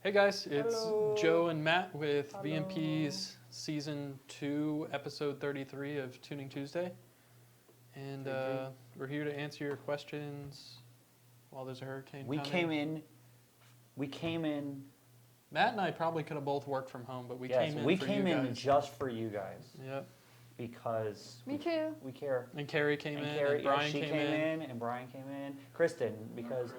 Hey guys, it's Hello. Joe and Matt with Hello. VMP's Season 2, Episode 33 of Tuning Tuesday. And we're here to answer your questions while there's a hurricane We coming. came in. Matt and I probably could have both worked from home, but we Yes, came in we for came you in guys. just for you guys Yep. because Me too. we care. And Carrie came in, Carrie, and Brian she came came in. and Brian came in. Kristen, because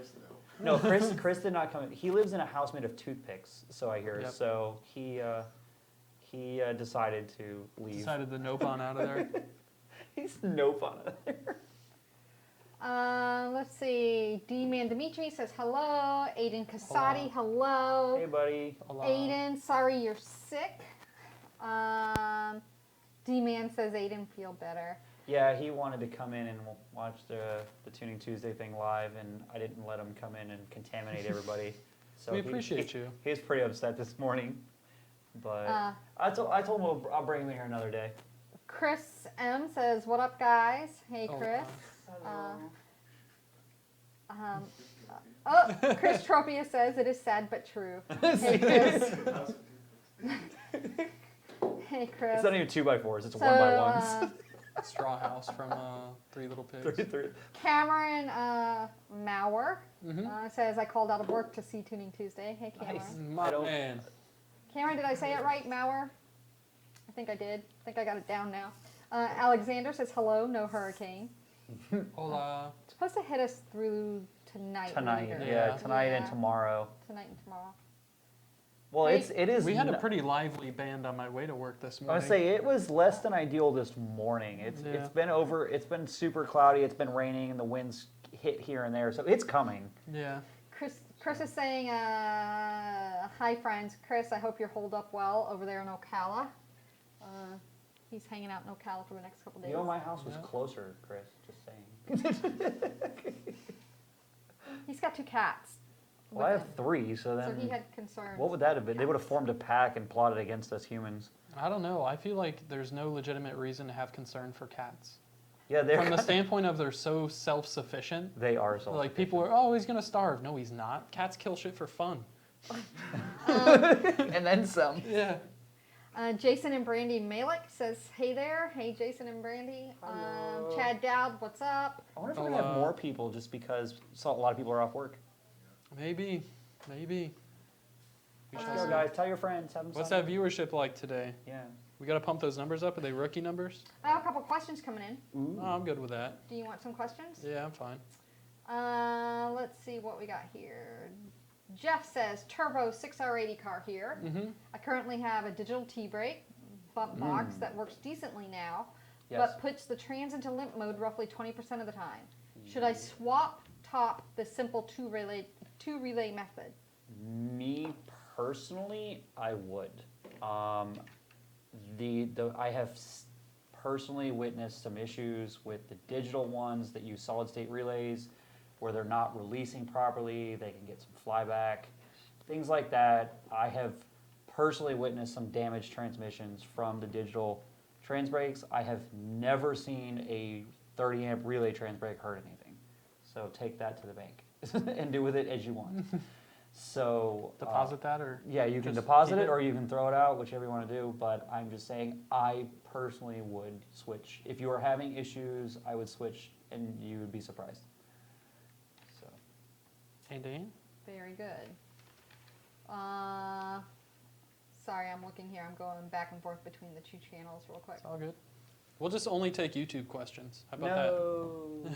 Chris did not come in. He lives in a house made of toothpicks, so I hear. Yep. So he decided to leave. Decided to nope on out of there. He's nope on it. Let's see. D-Man Dimitri says hello. Aiden Kasadi, hello. Hey, buddy. Hello. Aiden, sorry you're sick. D-Man says Aiden, feel better. Yeah, he wanted to come in and watch the Tuning Tuesday thing live, and I didn't let him come in and contaminate everybody. So We appreciate you. He was pretty upset this morning, but I told him I'll bring him here another day. Chris M says, what up, guys? Hey, Chris. Chris Tropia says, it is sad but true. Hey, Chris. Hey, Chris. It's not even 2x4s; it's 1x1s. Straw House from Three Little Pigs. Cameron Maurer Mm-hmm. says, I called out of work to see Tuning Tuesday. Hey, Cameron. Nice. My man. Cameron, did I say it right, Maurer? I think I did. I think I got it down now. Alexander says, hello, no hurricane. Hola. It's supposed to hit us through tonight. Tonight, later. yeah, Yeah. tonight and Yeah. tomorrow. Tonight and tomorrow. Well, Hey, it is. We had a pretty lively band on my way to work this I morning. would say it was less than ideal this morning. It's been super cloudy. It's been raining, and the winds hit here and there, so it's coming. Yeah. Chris is saying, hi, friends. Chris, I hope you're holed up well over there in Ocala. He's hanging out in Ocala for the next couple days. You know, my house was Yeah. closer, Chris. Just saying. He's got 2 cats. Well, I have 3, so then So he had concerns. what would that have been? They would have formed a pack and plotted against us humans. I don't know. I feel like there's no legitimate reason to have concern for cats. Yeah, they're From the standpoint of they're so self-sufficient. they are so. Like people are, oh, he's gonna starve. No, he's not. Cats kill shit for fun. and then some. Yeah. Jason and Brandy Malik says, hey there. Hey, Jason and Brandy. Hello. Chad Dowd, what's up? I wonder if we're gonna have more people just because a lot of people are off work. Maybe. We Let's shall go, see. guys. Tell your friends. Have them. What's sign that viewership like today? up. Yeah. We gotta pump those numbers up. Are they rookie numbers? I have a couple questions coming in. Ooh. Oh, I'm good with that. Do you want some questions? Yeah, I'm fine. Let's see what we got here. Jeff says, turbo 6R80 car here. Mm-hmm. I currently have a digital T-brake bump box that works decently now, Yes. but puts the trans into limp mode roughly 20% of the time. Should I swap top the simple two relay method? Me personally, I would. I have personally witnessed some issues with the digital ones that use solid state relays where they're not releasing properly, they can get some flyback, things like that. I have personally witnessed some damaged transmissions from the digital trans brakes. I have never seen a 30 amp relay trans brake hurt anything. So take that to the bank and do with it as you want. So Deposit that or? yeah, you can just deposit keep it or you can throw it out, whichever you want to do. But I'm just saying, I personally would switch. If you are having issues, I would switch, and you would be surprised. So Hey, Dan? Very good. Sorry, I'm looking here. I'm going back and forth between the 2 channels real quick. It's all good. We'll just only take YouTube questions. How about no,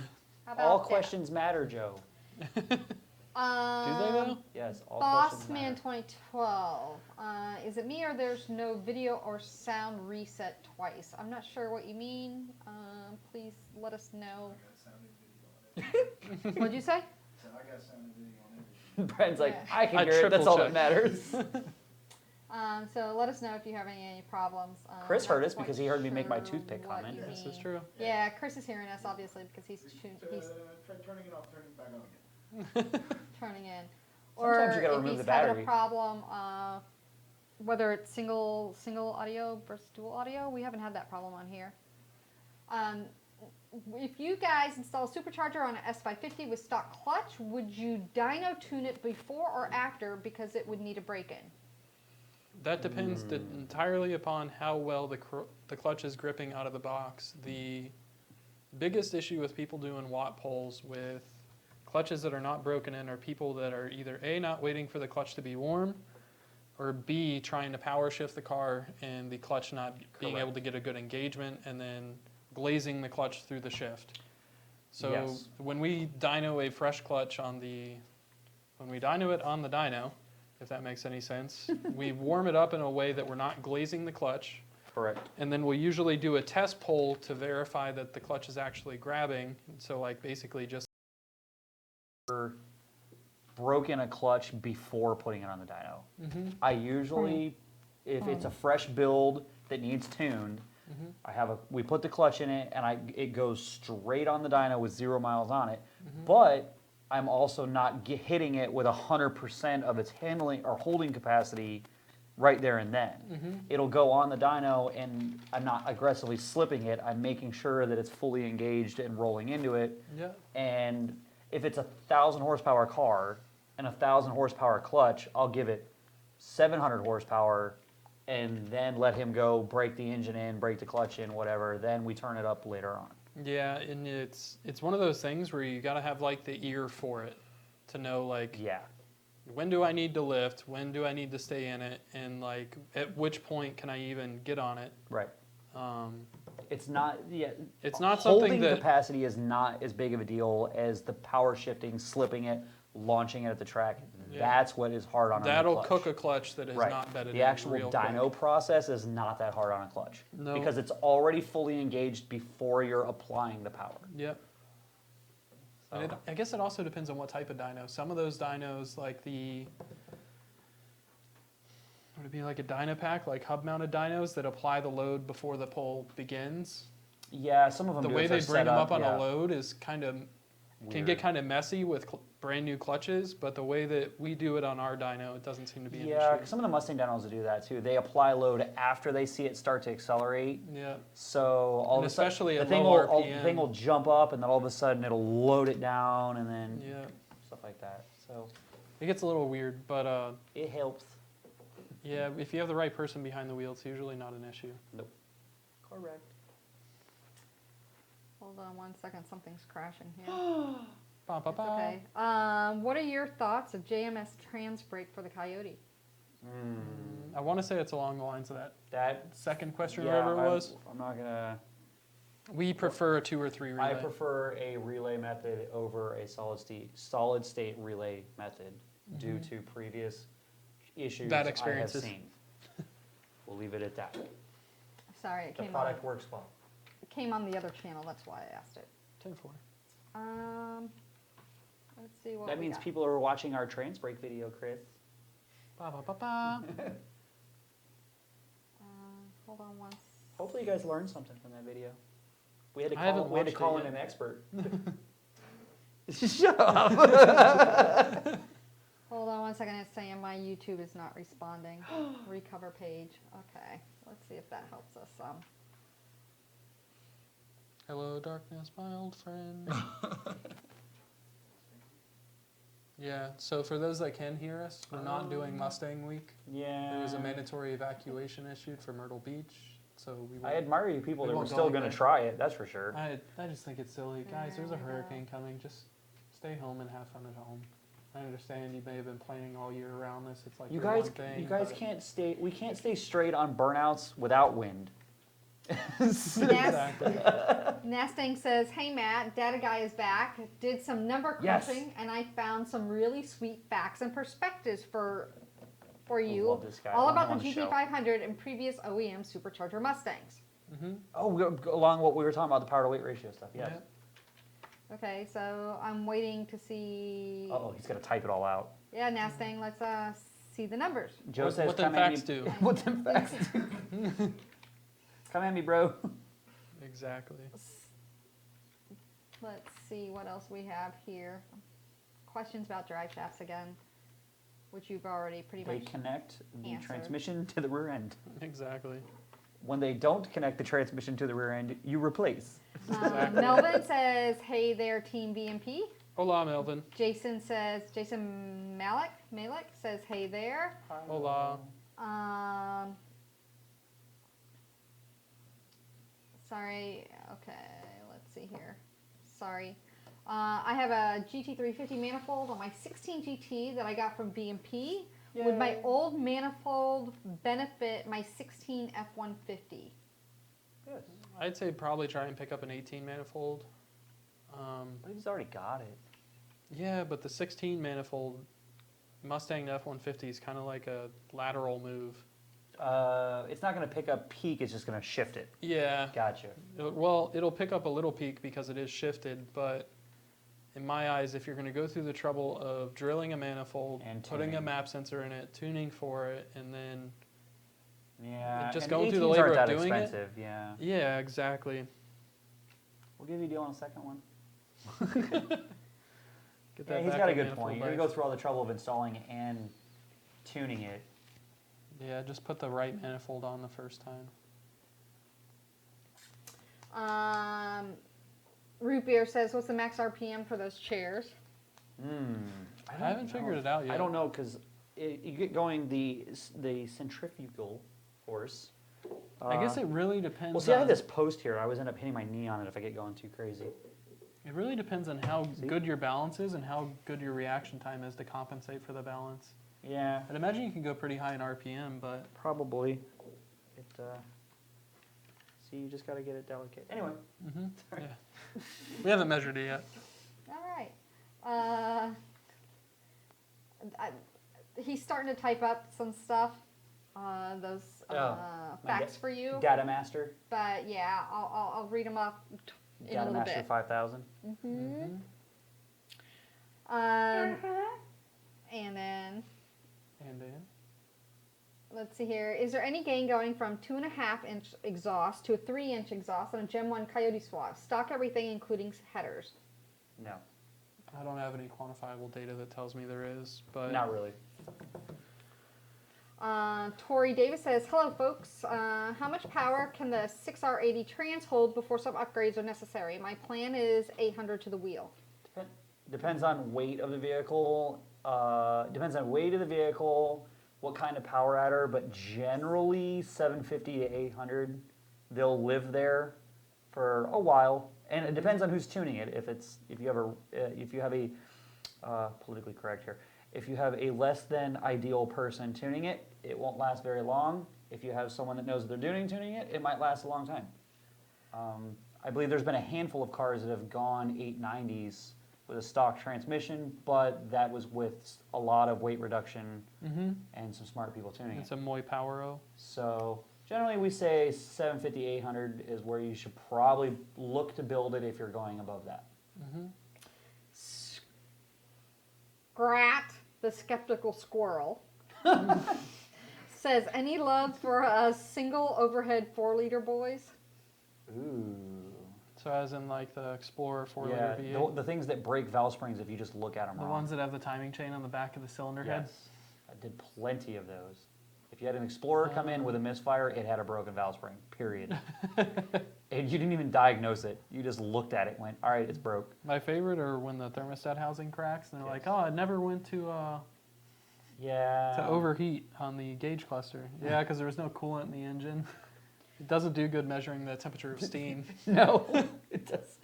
How about all that? questions matter, Joe. that? Do they though? Yes, all questions Bossman matter. 2012. Is it me or there's no video or sound reset twice? I'm not sure what you mean. Please let us know. What'd you say? I got sound and video on everything. Brent's like, Yeah. I can I hear it. That's triple all check. that matters. So let us know if you're having any problems. Chris heard Not us because quite he heard me make my sure toothpick what comment. you This is mean. true. Yeah, Chris is hearing us obviously because he's Try turning it off, turning it back on again. turning in. Sometimes you gotta if remove he's the having battery. a problem, whether it's single audio versus dual audio, we haven't had that problem on here. if you guys install a supercharger on an S550 with stock clutch, would you dyno tune it before or after because it would need a break-in? That depends entirely upon how well the clutch is gripping out of the box. The biggest issue with people doing watt pulls with clutches that are not broken in are people that are either A, not waiting for the clutch to be warm, or B, trying to power shift the car and the clutch not being able to get a good engagement, and then glazing the clutch through the shift. So Yes. when we dyno a fresh clutch when we dyno it on the dyno, if that makes any sense, we warm it up in a way that we're not glazing the clutch, Correct. and then we'll usually do a test pull to verify that the clutch is actually grabbing. So like basically just Broken a clutch before putting it on the dyno. mm-hmm, I usually, if it's a fresh build that needs tuned, mm-hmm, we put the clutch in it and it goes straight on the dyno with 0 miles on it, mm-hmm. but I'm also not hitting it with 100% of its handling or holding capacity right there and then. Mm-hmm. It'll go on the dyno and I'm not aggressively slipping it. I'm making sure that it's fully engaged and rolling into it. Yeah. And if it's a 1,000 horsepower car and a 1,000 horsepower clutch, I'll give it 700 horsepower and then let him go break the engine in, break the clutch in, whatever. Then we turn it up later on. Yeah, and it's one of those things where you got to have like the ear for it to know like Yeah. when do I need to lift, when do I need to stay in it, and like at which point can I even get on it. Right. Um, It's not, yeah. It's not holding something that capacity is not as big of a deal as the power shifting, slipping it, launching it at the track. Yeah. That's what is hard on that'll a clutch. cook a clutch that is Right. not bedded The in actual real dyno quick. process is not that hard on a clutch. No. Because it's already fully engaged before you're applying the power. Yep. And I guess it also depends on what type of dyno. Some of those dynos, like would it be like a dyno pack, like hub-mounted dynos that apply the load before the pull begins? Yeah, some of them The do. way if they they're bring set them up on yeah. a load is kind of can Weird. get kind of messy with brand new clutches, but the way that we do it on our dyno, it doesn't seem to be an Yeah, issue. some of the Mustang dynos will do that too. They apply load after they see it start to accelerate. Yeah. So all And of a sudden, especially the at thing low will, the RPM. thing will jump up, and then all of a sudden it'll load it down, and then Yeah. stuff like that. So It gets a little weird, but it helps. yeah, if you have the right person behind the wheel, it's usually not an issue. Nope. Correct. Hold on one second, something's crashing here. Ba, ba, It's ba. okay. What are your thoughts of JMS trans brake for the Coyote? I want to say it's along the lines of that second question, or whatever it was. I'm not gonna. We prefer a 2 or 3 relay. I prefer a relay method over a solid state relay method due to previous issues Bad I have experiences. seen. We'll leave it at that. Sorry, it The came on. product works well. It came on the other channel. That's why I asked it. 10-4. Let's see what That we means got. people are watching our trans brake video, Chris. Ba, ba, ba, ba. Hold on one. Hopefully, you guys learned something from that video. We had to I haven't call, we had to watched call it in yet. an expert. Shut up. Hold on one second. It's saying my YouTube is not responding. Recover page. Okay. Let's see if that helps us some. Hello, darkness, my old friend. Yeah, so for those that can hear us, we're not doing Mustang Week. Yeah. There was a mandatory evacuation issued for Myrtle Beach, so we I won't. admire you people we that were won't go still like going to that. try it, that's for sure. I just think it's silly. Guys, there's a There we go. hurricane coming. Just stay home and have fun at home. I understand you may have been planning all year around this. It's like You your guys, one thing. you guys but- can't stay. We can't stay straight on burnouts without wind. Exactly. Nastang says, "Hey Matt, Data Guy is back. Did some number Yes. crunching, and I found some really sweet facts and perspectives for you, Love this guy. I all want him about on the the show. GT500 and previous OEM supercharger Mustangs." Mhm. Oh, along what we were talking about, the power to weight ratio stuff. Yes. Yeah. Okay, so I'm waiting to see. Oh, he's gonna type it all out. Yeah, Nastang, let's see the numbers. Joe What- says, what them "Come at facts me." do. What them facts do? Come at me, bro. Exactly. Let's see what else we have here. Questions about drive shafts again, which you've already pretty They much. connect the answered. transmission to the rear end. Exactly. when they don't connect the transmission to the rear end, you replace. Exactly. Melvin says, hey there, Team VMP. Hola, Melvin. Jason Malik says, hey there. Hola. Sorry, okay, let's see here. Sorry. I have a GT350 manifold on my 16 GT that I got from VMP. Would my old manifold benefit my 16 F-150? Yes. I'd say probably try and pick up an 18 manifold. But he's already got it. Yeah, but the 16 manifold Mustang to F-150 is kind of like a lateral move. It's not going to pick up peak, it's just going to shift it. Yeah. Gotcha. Well, it'll pick up a little peak because it is shifted, but in my eyes, if you're going to go through the trouble of drilling a manifold, And putting a tuning. map sensor in it, tuning for it, and then Yeah. just and going through the 18s labor aren't of that doing it? expensive, yeah. Yeah, exactly. We'll give you a deal on a second one. Get Yeah, that he's got a backup good manifold point. You're back. going to go through all the trouble of installing and tuning it. Yeah, just put the right manifold on the first time. Root Beer says, what's the max RPM for those chairs? I haven't figured it out yet. I don't know because you get going the centrifugal force. I guess it really depends. Well, see, I on, have this post here. I always end up hitting my knee on it if I get going too crazy. It really depends on how See? good your balance is and how good your reaction time is to compensate for the balance. Yeah, I'd imagine you can go pretty high in RPM, but probably. See, you just got to get it delicate. Anyway. yeah. We haven't measured it yet. All right. He's starting to type up some stuff, those my facts for you. Data Master. But yeah, I'll read them up in a Data little Master bit. 5000. And then And then let's see here. Is there any gain going from 2.5-inch exhaust to a 3-inch exhaust on a Gen 1 Coyote swap? Stock everything, including headers. No, I don't have any quantifiable data that tells me there is, but not really. Tori Davis says, hello folks. How much power can the 6R80 trans hold before some upgrades are necessary? My plan is 800 to the wheel. Depends on weight of the vehicle. Depends on weight of the vehicle, what kind of power adder, but generally 750 to 800. They'll live there for a while, and it depends on who's tuning it. If you have a politically correct here. If you have a less than ideal person tuning it, it won't last very long. If you have someone that knows what they're doing tuning it, it might last a long time. I believe there's been a handful of cars that have gone 890s with a stock transmission, but that was with a lot of weight reduction and some smart people tuning it's it. a Moy Power-O. So generally we say 750, 800 is where you should probably look to build it if you're going above that. Grat, the skeptical squirrel, says, any love for a single overhead 4-liter boys? Ooh. So as in like the Explorer 4-liter Yeah, V8. the things that break valve springs if you just look at them The wrong. ones that have the timing chain on the back of the cylinder head. Yes, I did plenty of those. If you had an Explorer come in with a misfire, it had a broken valve spring, period. And you didn't even diagnose it. You just looked at it and went, all right, it's broke. My favorite are when the thermostat housing cracks and they're like, oh, it never went to Yeah. overheat on the gauge cluster. Yeah, because there was no coolant in the engine. It doesn't do good measuring the temperature of steam. No, it does.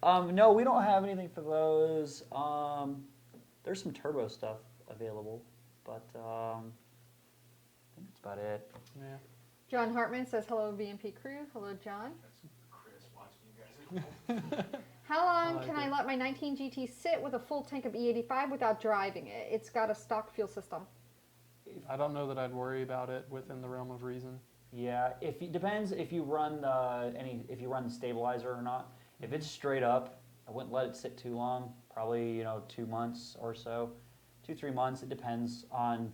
No, we don't have anything for those. There's some turbo stuff available, but I think that's about it. Yeah. John Hartman says, hello, VMP crew. Hello, John. That's Chris watching you guys. How long like can it. I let my 19 GT sit with a full tank of E85 without driving it? It's got a stock fuel system. I don't know that I'd worry about it within the realm of reason. Yeah, depends if you run if you run the stabilizer or not. If it's straight up, I wouldn't let it sit too long. Probably 2 months or so, 2-3 months. It depends on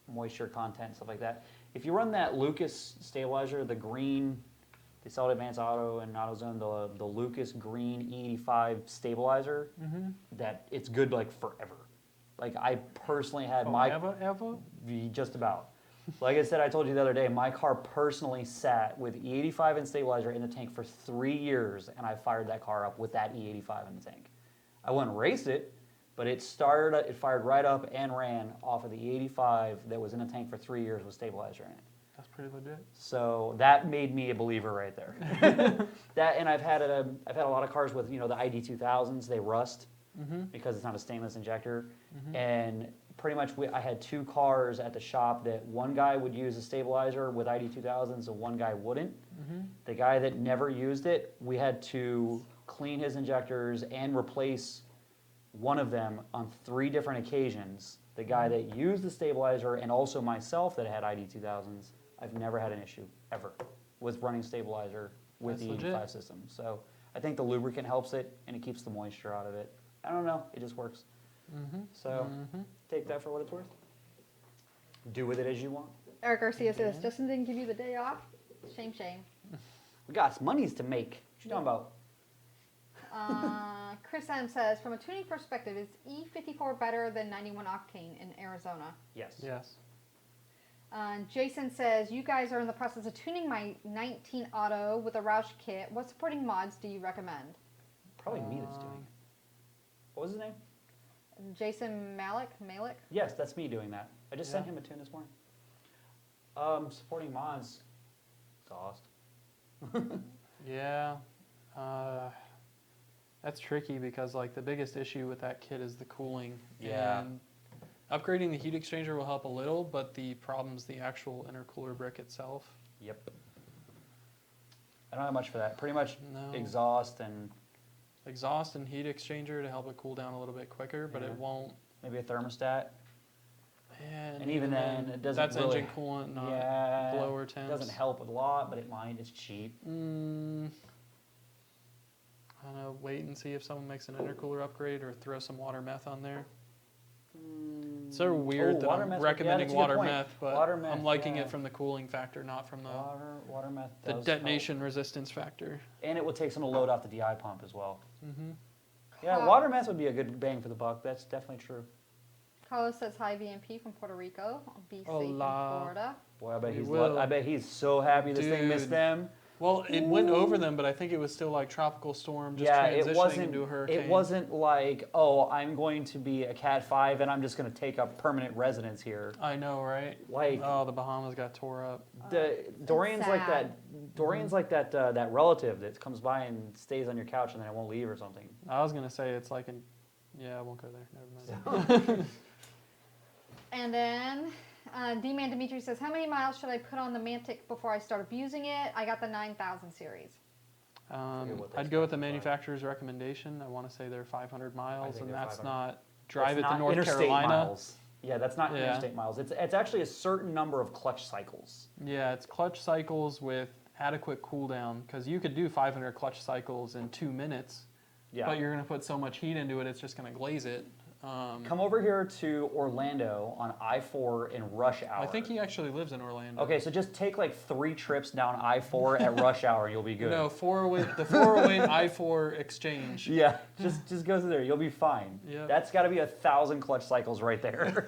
moisture content, stuff like that. If you run that Lucas stabilizer, the green, they sell it at Advanced Auto and AutoZone, the Lucas green E85 stabilizer, that it's good like forever. Like I personally had my Eva? just about. Like I said, I told you the other day, my car personally sat with E85 and stabilizer in the tank for 3 years, and I fired that car up with that E85 in the tank. I wouldn't race it, but it fired right up and ran off of the E85 that was in the tank for 3 years with stabilizer in it. That's pretty legit. So that made me a believer right there. That, and I've had a lot of cars with, the ID2000s. They rust because it's not a stainless injector, and pretty much I had 2 cars at the shop that one guy would use a stabilizer with ID2000s and one guy wouldn't. The guy that never used it, we had to clean his injectors and replace one of them on 3 different occasions. The guy that used the stabilizer and also myself that had ID2000s, I've never had an issue ever with running stabilizer with That's the legit. 85 system. So I think the lubricant helps it and it keeps the moisture out of it. I don't know, it just works. So take that for what it's worth. Do with it as you want. Eric Garcia says, Justin didn't give you the day off. Shame, shame. We got monies to make. What you talking about? Chris M says, from a tuning perspective, is E54 better than 91 octane in Arizona? Yes. Yes. Jason says, you guys are in the process of tuning my 19 Auto with a Roush kit. What supporting mods do you recommend? Probably me that's doing it. What was his name? Jason Malik? Yes, that's me doing that. I just sent Yeah. him a tune this morning. Supporting mods. Exhaust. Yeah. That's tricky because like the biggest issue with that kit is the cooling. Yeah. And upgrading the heat exchanger will help a little, but the problem's the actual intercooler brick itself. Yep. I don't have much for that. Pretty much No. exhaust and Exhaust and heat exchanger to help it cool down a little bit quicker, but Yeah. it won't. maybe a thermostat. And even then, it doesn't That's really- engine coolant, not Yeah. blower It temps. doesn't help a lot, but it might. It's cheap. I don't know. Wait and see if someone makes an intercooler upgrade or throw some water meth on there. It's so weird that water I'm meth- recommending that's a good water point. meth, but Water meth, I'm liking yeah. it from the cooling factor, not from the Water meth the does detonation resistance factor. help. And it will take some of the load off the DI pump as well. Mm-hmm. Yeah, Huh. water meth would be a good bang for the buck. That's definitely true. Carlos says, hi, VMP from Puerto Rico. Be safe in Hola. Florida. Boy, I bet We he's will. I bet he's so happy this thing missed Dude. them. Well, it went over them, but I think it was still like tropical storm, just Yeah, transitioning it wasn't. into a hurricane. It wasn't like, oh, I'm going to be a Cat 5 and I'm just going to take up permanent residence here. I know, right? Like Oh, the Bahamas got tore up. Dorian's like sad. that. Dorian's like that. That relative that comes by and stays on your couch and then it won't leave or something. I was gonna say it's like yeah, I won't go there. Never mind. And then D-Man Dimitri says, how many miles should I put on the Mantic before I start abusing it? I got the 9,000 series. what they I'd go with the specify. manufacturer's recommendation. I want to say they're 500 miles, think and they're that's 500. not drive That's it not to North interstate Carolina. miles. Yeah, that's not Yeah. interstate miles. It's actually a certain number of clutch cycles. Yeah, it's clutch cycles with adequate cooldown because you could do 500 clutch cycles in 2 minutes, Yeah. but you're going to put so much heat into it, it's just going to glaze it. Come over here to Orlando on I-4 in rush hour. I think he actually lives in Orlando. Okay, so just take like 3 trips down I-4 at rush hour and you'll be good. No, the 408 I-4 exchange. Yeah, just go through there. You'll be fine. Yeah. That's got to be 1,000 clutch cycles right there.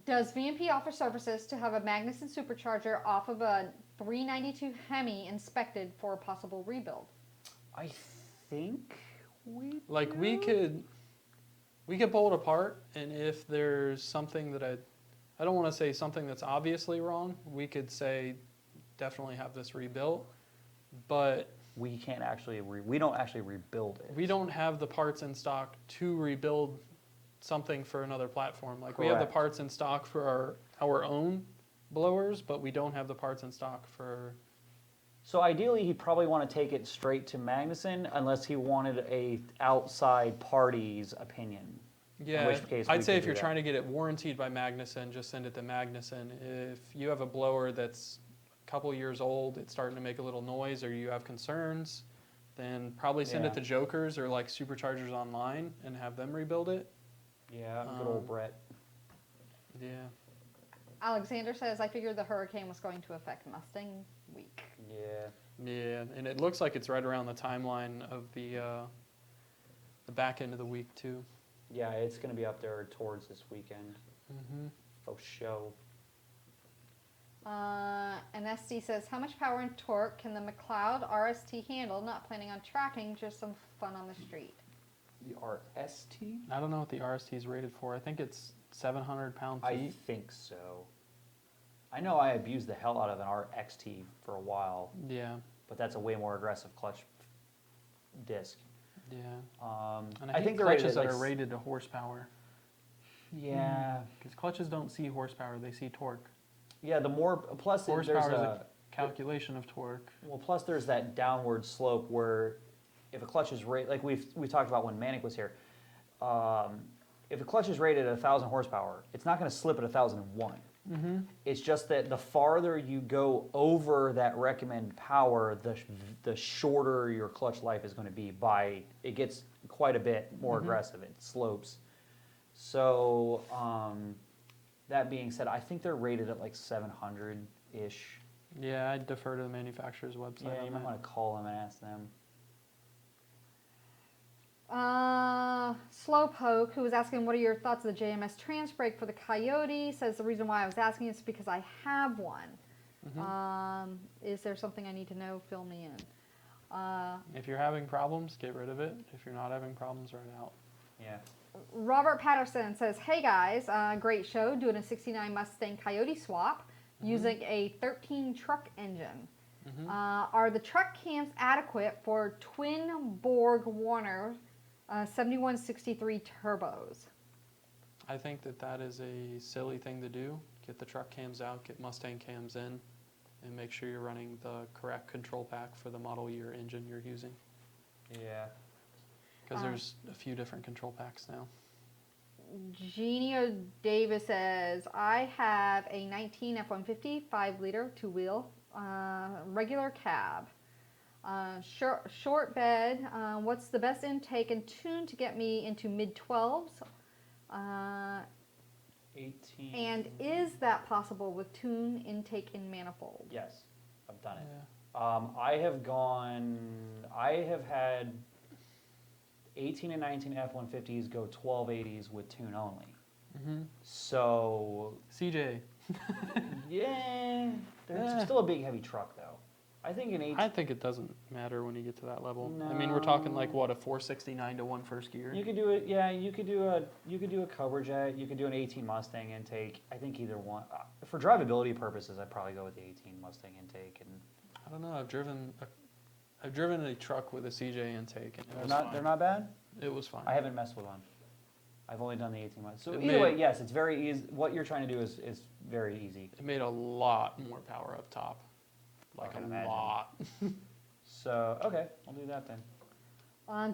Does VMP offer services to have a Magnuson supercharger off of a 392 Hemi inspected for a possible rebuild? I think we Like we could pull it apart, and if there's something that I don't want to say something that's obviously wrong, we could say definitely have this rebuilt, but we can't actually we don't actually rebuild it. we don't have the parts in stock to rebuild something for another platform. Like we have the Correct. parts in stock for our own blowers, but we don't have the parts in stock for. So ideally, he'd probably want to take it straight to Magnuson unless he wanted a outside party's opinion. Yeah, In which case we I'd say could if do you're that. trying to get it warranted by Magnuson, just send it to Magnuson. If you have a blower that's a couple years old, it's starting to make a little noise, or you have concerns, then probably send Yeah. it to Jokers or like Superchargers Online and have them rebuild it. Yeah, good old Brett. Yeah. Alexander says, I figured the hurricane was going to affect Mustang Week. Yeah. Yeah, and it looks like it's right around the timeline of the back end of the week too. Yeah, it's going to be up there towards this weekend. Mm-hmm. For show. And SD says, how much power and torque can the McLeod RST handle? Not planning on tracking, just some fun on the street. The RST? I don't know what the RST is rated for. I think it's 700 pound I feet. think so. I know I abused the hell out of an RXT for a while, Yeah, but that's a way more aggressive clutch disc. yeah. And I I think think they're rated clutches at that like are rated to horsepower. Yeah. Because clutches don't see horsepower, they see torque. Yeah, the more, plus there's Horsepower is a, a calculation of torque. well, plus there's that downward slope where if a clutch is rated, like we talked about when Manic was here, if a clutch is rated at 1,000 horsepower, it's not going to slip at 1,001. Mm-hmm. It's just that the farther you go over that recommended power, the shorter your clutch life is going to be. It gets quite a bit more aggressive. It slopes. So that being said, I think they're rated at like 700-ish. Yeah, I'd defer to the manufacturer's website. Yeah, you on might that. want to call them and ask them. Slowpoke, who was asking, what are your thoughts of the JMS trans brake for the Coyote, says the reason why I was asking is because I have one. Is there something I need to know? Fill me in. If you're having problems, get rid of it. If you're not having problems, write it out. Yeah. Robert Patterson says, hey guys, great show, doing a 69 Mustang Coyote swap using a 13 truck engine. Are the truck cams adequate for twin Borg Warner 7163 turbos? I think that is a silly thing to do. Get the truck cams out, get Mustang cams in, and make sure you're running the correct control pack for the model year engine you're using. Yeah. Because there's a few different control packs now. Genio Davis says, I have a 19 F-150 5-liter two-wheel regular cab. Short bed. What's the best intake and tune to get me into mid-12s? 18. And is that possible with tune, intake, and manifold? Yes, I've done it. Yeah. I have had 18 and 19 F-150s go 1280s with tune only. So, CJ, yeah, they're still a big heavy truck though. I think an 18. I think it doesn't matter when you get to that level. I mean, we're talking like what, a 469 to 1 first gear. You could do it. Yeah, you could do a Cobra Jet. You could do an 18 Mustang intake. I think either one. For drivability purposes, I'd probably go with the 18 Mustang intake. And I don't know. I've driven a truck with a CJ intake, and they're not bad. It was fine. I haven't messed with one. I've only done the 18 months. So It either may- way, yes, it's very easy. What you're trying to do is very easy. It made a lot more power up top. Like can a imagine. lot. So, okay, I'll do that then.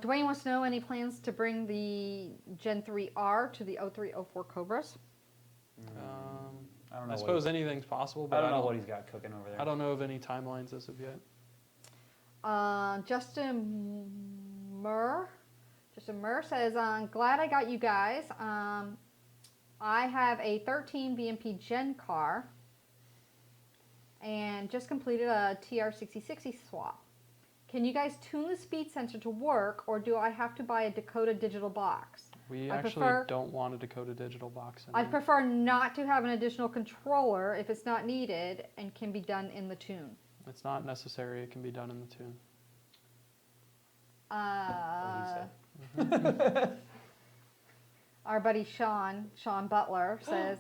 Dwayne wants to know any plans to bring the Gen 3R to the 0304 Cobras? I don't know. I suppose anything's possible, but I don't know what he's got cooking over there. I don't know of any timelines as of yet. Justin Murr says, glad I got you guys. I have a 13 VMP Gen car and just completed a TR6060 swap. Can you guys tune the speed sensor to work, or do I have to buy a Dakota digital box? We I actually prefer- don't want a Dakota digital box. I prefer not to have an additional controller if it's not needed and can be done in the tune. It's not necessary. It can be done in the tune. Our buddy Sean Butler says,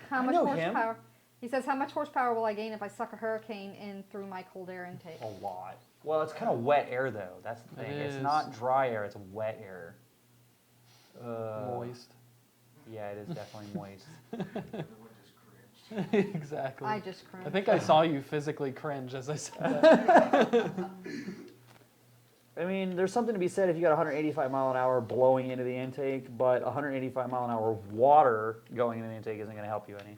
how I much know him. horsepower? He says, how much horsepower will I gain if I suck a Hurricane in through my cold air intake? A lot. Well, it's kind of wet air though. That's the thing. It's is. not dry air. It's wet air. Moist. Yeah, it is definitely moist. Everyone just cringed. Exactly. I just cringe. I think I saw you physically cringe as I said that. I mean, there's something to be said if you got 185 mile an hour blowing into the intake, but 185 mile an hour water going into the intake isn't going to help you any.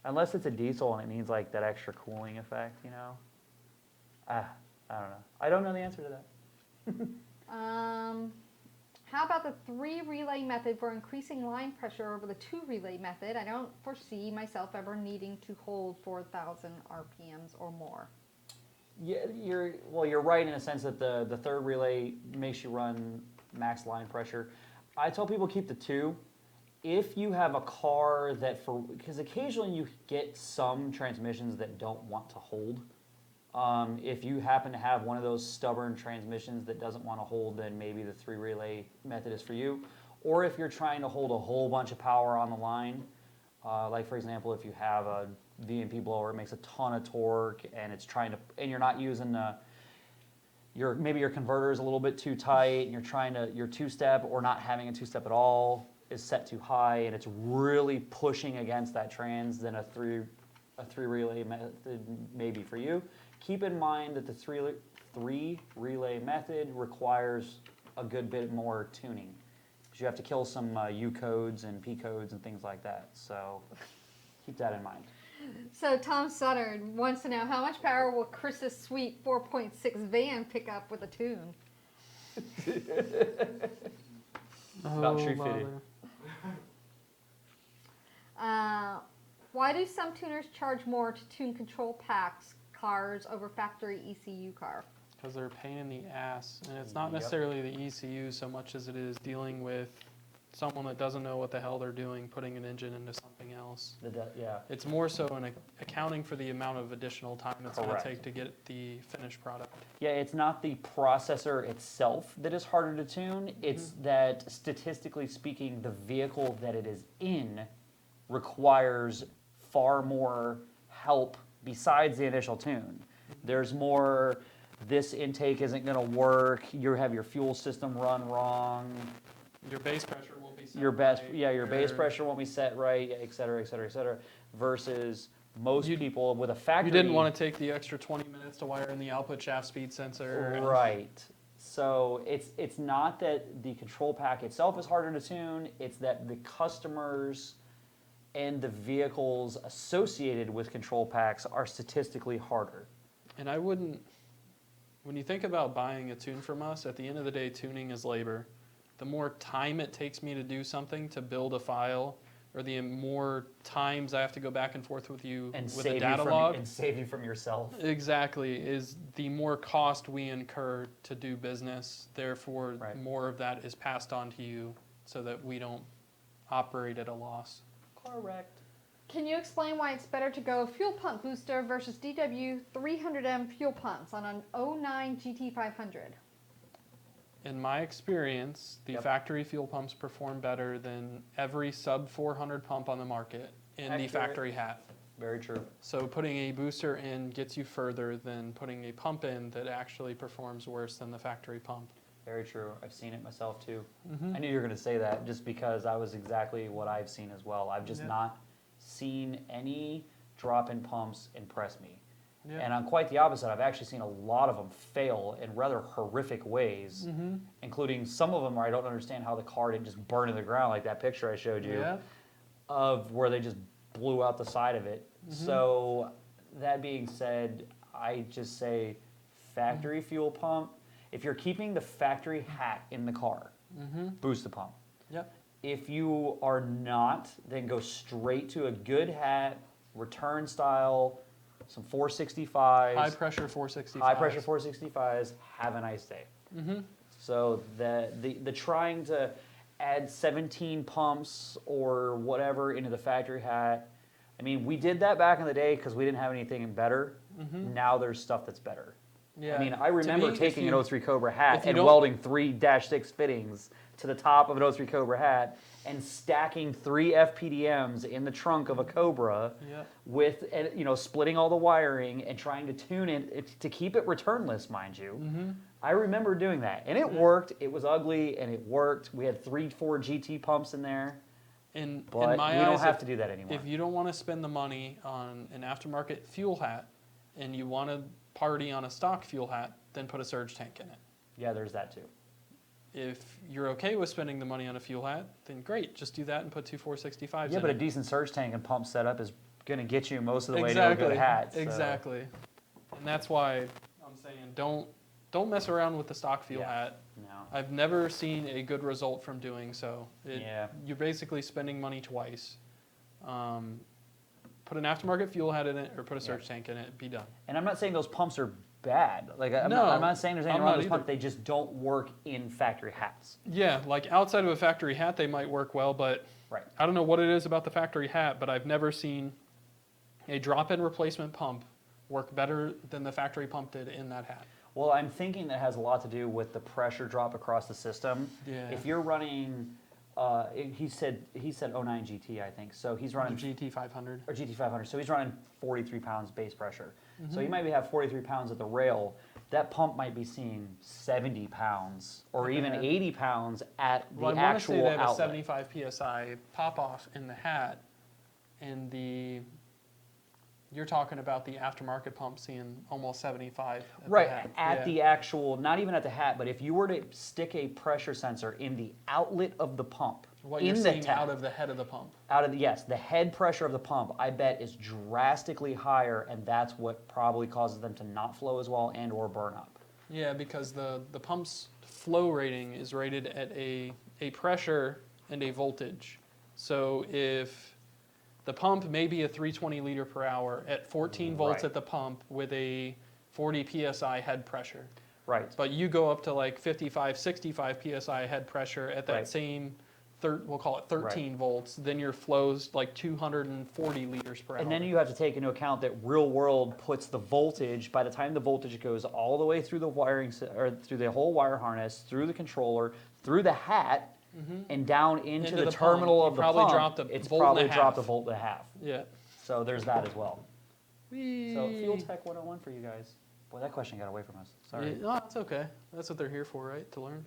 Unless it's a diesel and it needs like that extra cooling effect, you know. I don't know. I don't know the answer to that. How about the 3 relay method for increasing line pressure over the 2 relay method? I don't foresee myself ever needing to hold 4,000 RPMs or more. Yeah, you're right in a sense that the third relay makes you run max line pressure. I tell people keep the 2. if you have a car that because occasionally you get some transmissions that don't want to hold. If you happen to have one of those stubborn transmissions that doesn't want to hold, then maybe the 3 relay method is for you. Or if you're trying to hold a whole bunch of power on the line, like for example, if you have a VMP blower, it makes a ton of torque, and it's trying to, and you're not using maybe your converter is a little bit too tight, and your two-step or not having a two-step at all is set too high, and it's really pushing against that trans, then a three relay method may be for you. Keep in mind that the three relay method requires a good bit more tuning, because you have to kill some U codes and P codes and things like that. So keep that in mind. So Tom Sutter wants to know, how much power will Chris's sweet 4.6 van pick up with a tune? About tree fitted. Why do some tuners charge more to tune control packs cars over factory ECU car? Because they're a pain in the ass, and it's not Yep. necessarily the ECU so much as it is dealing with someone that doesn't know what the hell they're doing, putting an engine into something else. Yeah. It's more so in accounting for the amount of additional time it's going to Correct. take to get the finished product. Yeah, it's not the processor itself that is harder to tune. It's that, statistically speaking, the vehicle that it is in requires far more help besides the initial tune. There's more, this intake isn't going to work, you have your fuel system run wrong, Your base pressure won't be set your base right, pressure won't be set right, et cetera, et cetera, et cetera, versus most You- people with a factory. You didn't want to take the extra 20 minutes to wire in the output shaft speed sensor. and- Right. So it's not that the control pack itself is harder to tune, it's that the customers and the vehicles associated with control packs are statistically harder. And I wouldn't, when you think about buying a tune from us, at the end of the day, tuning is labor. The more time it takes me to do something, to build a file, or the more times I have to go back and forth with you And with a save data log, and save you from yourself. exactly, is the more cost we incur to do business. Therefore, Right. more of that is passed on to you so that we don't operate at a loss. Correct. Can you explain why it's better to go fuel pump booster versus DW 300M fuel pumps on an 09 GT500? In my experience, the Yep. factory fuel pumps perform better than every sub 400 pump on the market in the Accurate. factory hat. Very true. So putting a booster in gets you further than putting a pump in that actually performs worse than the factory pump. Very true. I've seen it myself too. Mm-hmm. I knew you were going to say that just because I was exactly what I've seen as well. I've just Yeah. not seen any drop-in pumps impress me. Yeah. And I'm quite the opposite. I've actually seen a lot of them fail in rather horrific ways, Mm-hmm. including some of them where I don't understand how the car didn't just burn to the ground, like that picture I showed you, Yeah. of where they just blew out the side of it. Mhm. So that being said, I just say factory fuel pump. If you're keeping the factory hat in the car, Mm-hmm. boost the pump. Yep. If you are not, then go straight to a good hat, return style, some 465s, High pressure 465. high pressure 465s. Have a nice day. Mm-hmm. So the trying to add 17 pumps or whatever into the factory hat. I mean, we did that back in the day because we didn't have anything better. Mm-hmm. Now there's stuff that's better. Yeah. I mean, I remember me, if taking you- an 03 Cobra hat if you and don't- welding 3-6 fittings to the top of an 03 Cobra hat and stacking 3 FPDMs in the trunk of a Cobra Yep. with, and, you know, splitting all the wiring and trying to tune it to keep it returnless, mind you. Mm-hmm. I remember doing that, and it worked. It was ugly, and it worked. We had 3-4 GT pumps in there, In but my we eyes, don't have to do that anymore. if you don't want to spend the money on an aftermarket fuel hat and you want to party on a stock fuel hat, then put a surge tank in it. Yeah, there's that too. If you're okay with spending the money on a fuel hat, then great, just do that and put two 465s Yeah, in but a it. decent surge tank and pump setup is going to get you most of the way to a good hat. So. Exactly. And that's why I'm saying don't mess around with the stock fuel Yeah. hat. No. I've never seen a good result from doing so. Yeah. You're basically spending money twice. Put an aftermarket fuel hat in it or put a surge tank in it, be done. And I'm not saying those pumps are bad. Like I'm, No, I'm not saying there's anything I'm wrong not with those pumps. either. They just don't work in factory hats. Yeah, like outside of a factory hat, they might work well, but Right. I don't know what it is about the factory hat, but I've never seen a drop-in replacement pump work better than the factory pump did in that hat. Well, I'm thinking that has a lot to do with the pressure drop across the system. Yeah. If you're running, he said 09 GT, I think. So he's running GT500. or GT500. So he's running 43 pounds base pressure. So you might have 43 pounds at the rail. That pump might be seeing 70 pounds or At the even head. 80 pounds at the Well, I want to actual say they have a outlet. 75 psi pop off in the hat, and you're talking about the aftermarket pump seeing almost 75 at Right, the hat. at Yeah. the actual, not even at the hat, but if you were to stick a pressure sensor in the outlet of the pump, What in you're the seeing tap, out of the head of the pump. yes, the head pressure of the pump, I bet is drastically higher, and that's what probably causes them to not flow as well and or burn up. Yeah, because the pump's flow rating is rated at a pressure and a voltage. So if the pump may be a 320 liter per hour at 14 volts Right. at the pump with a 40 psi head pressure. Right. But you go up to like 55, 65 psi head pressure at that Right. same, we'll call it 13 volts, then your flow's like 240 liters per hour. And then you have to take into account that real world puts the voltage, by the time the voltage goes all the way through the wiring, or through the whole wire harness, through the controller, through the hat, and down into the the terminal pump. of You the probably pump, dropped a it's volt and a probably dropped a half. volt and a half. Yeah. So there's that as well. Whee. So Fuel Tech 101 for you guys. Boy, that question got away from us. Sorry. Yeah, no, that's okay. That's what they're here for, right? To learn.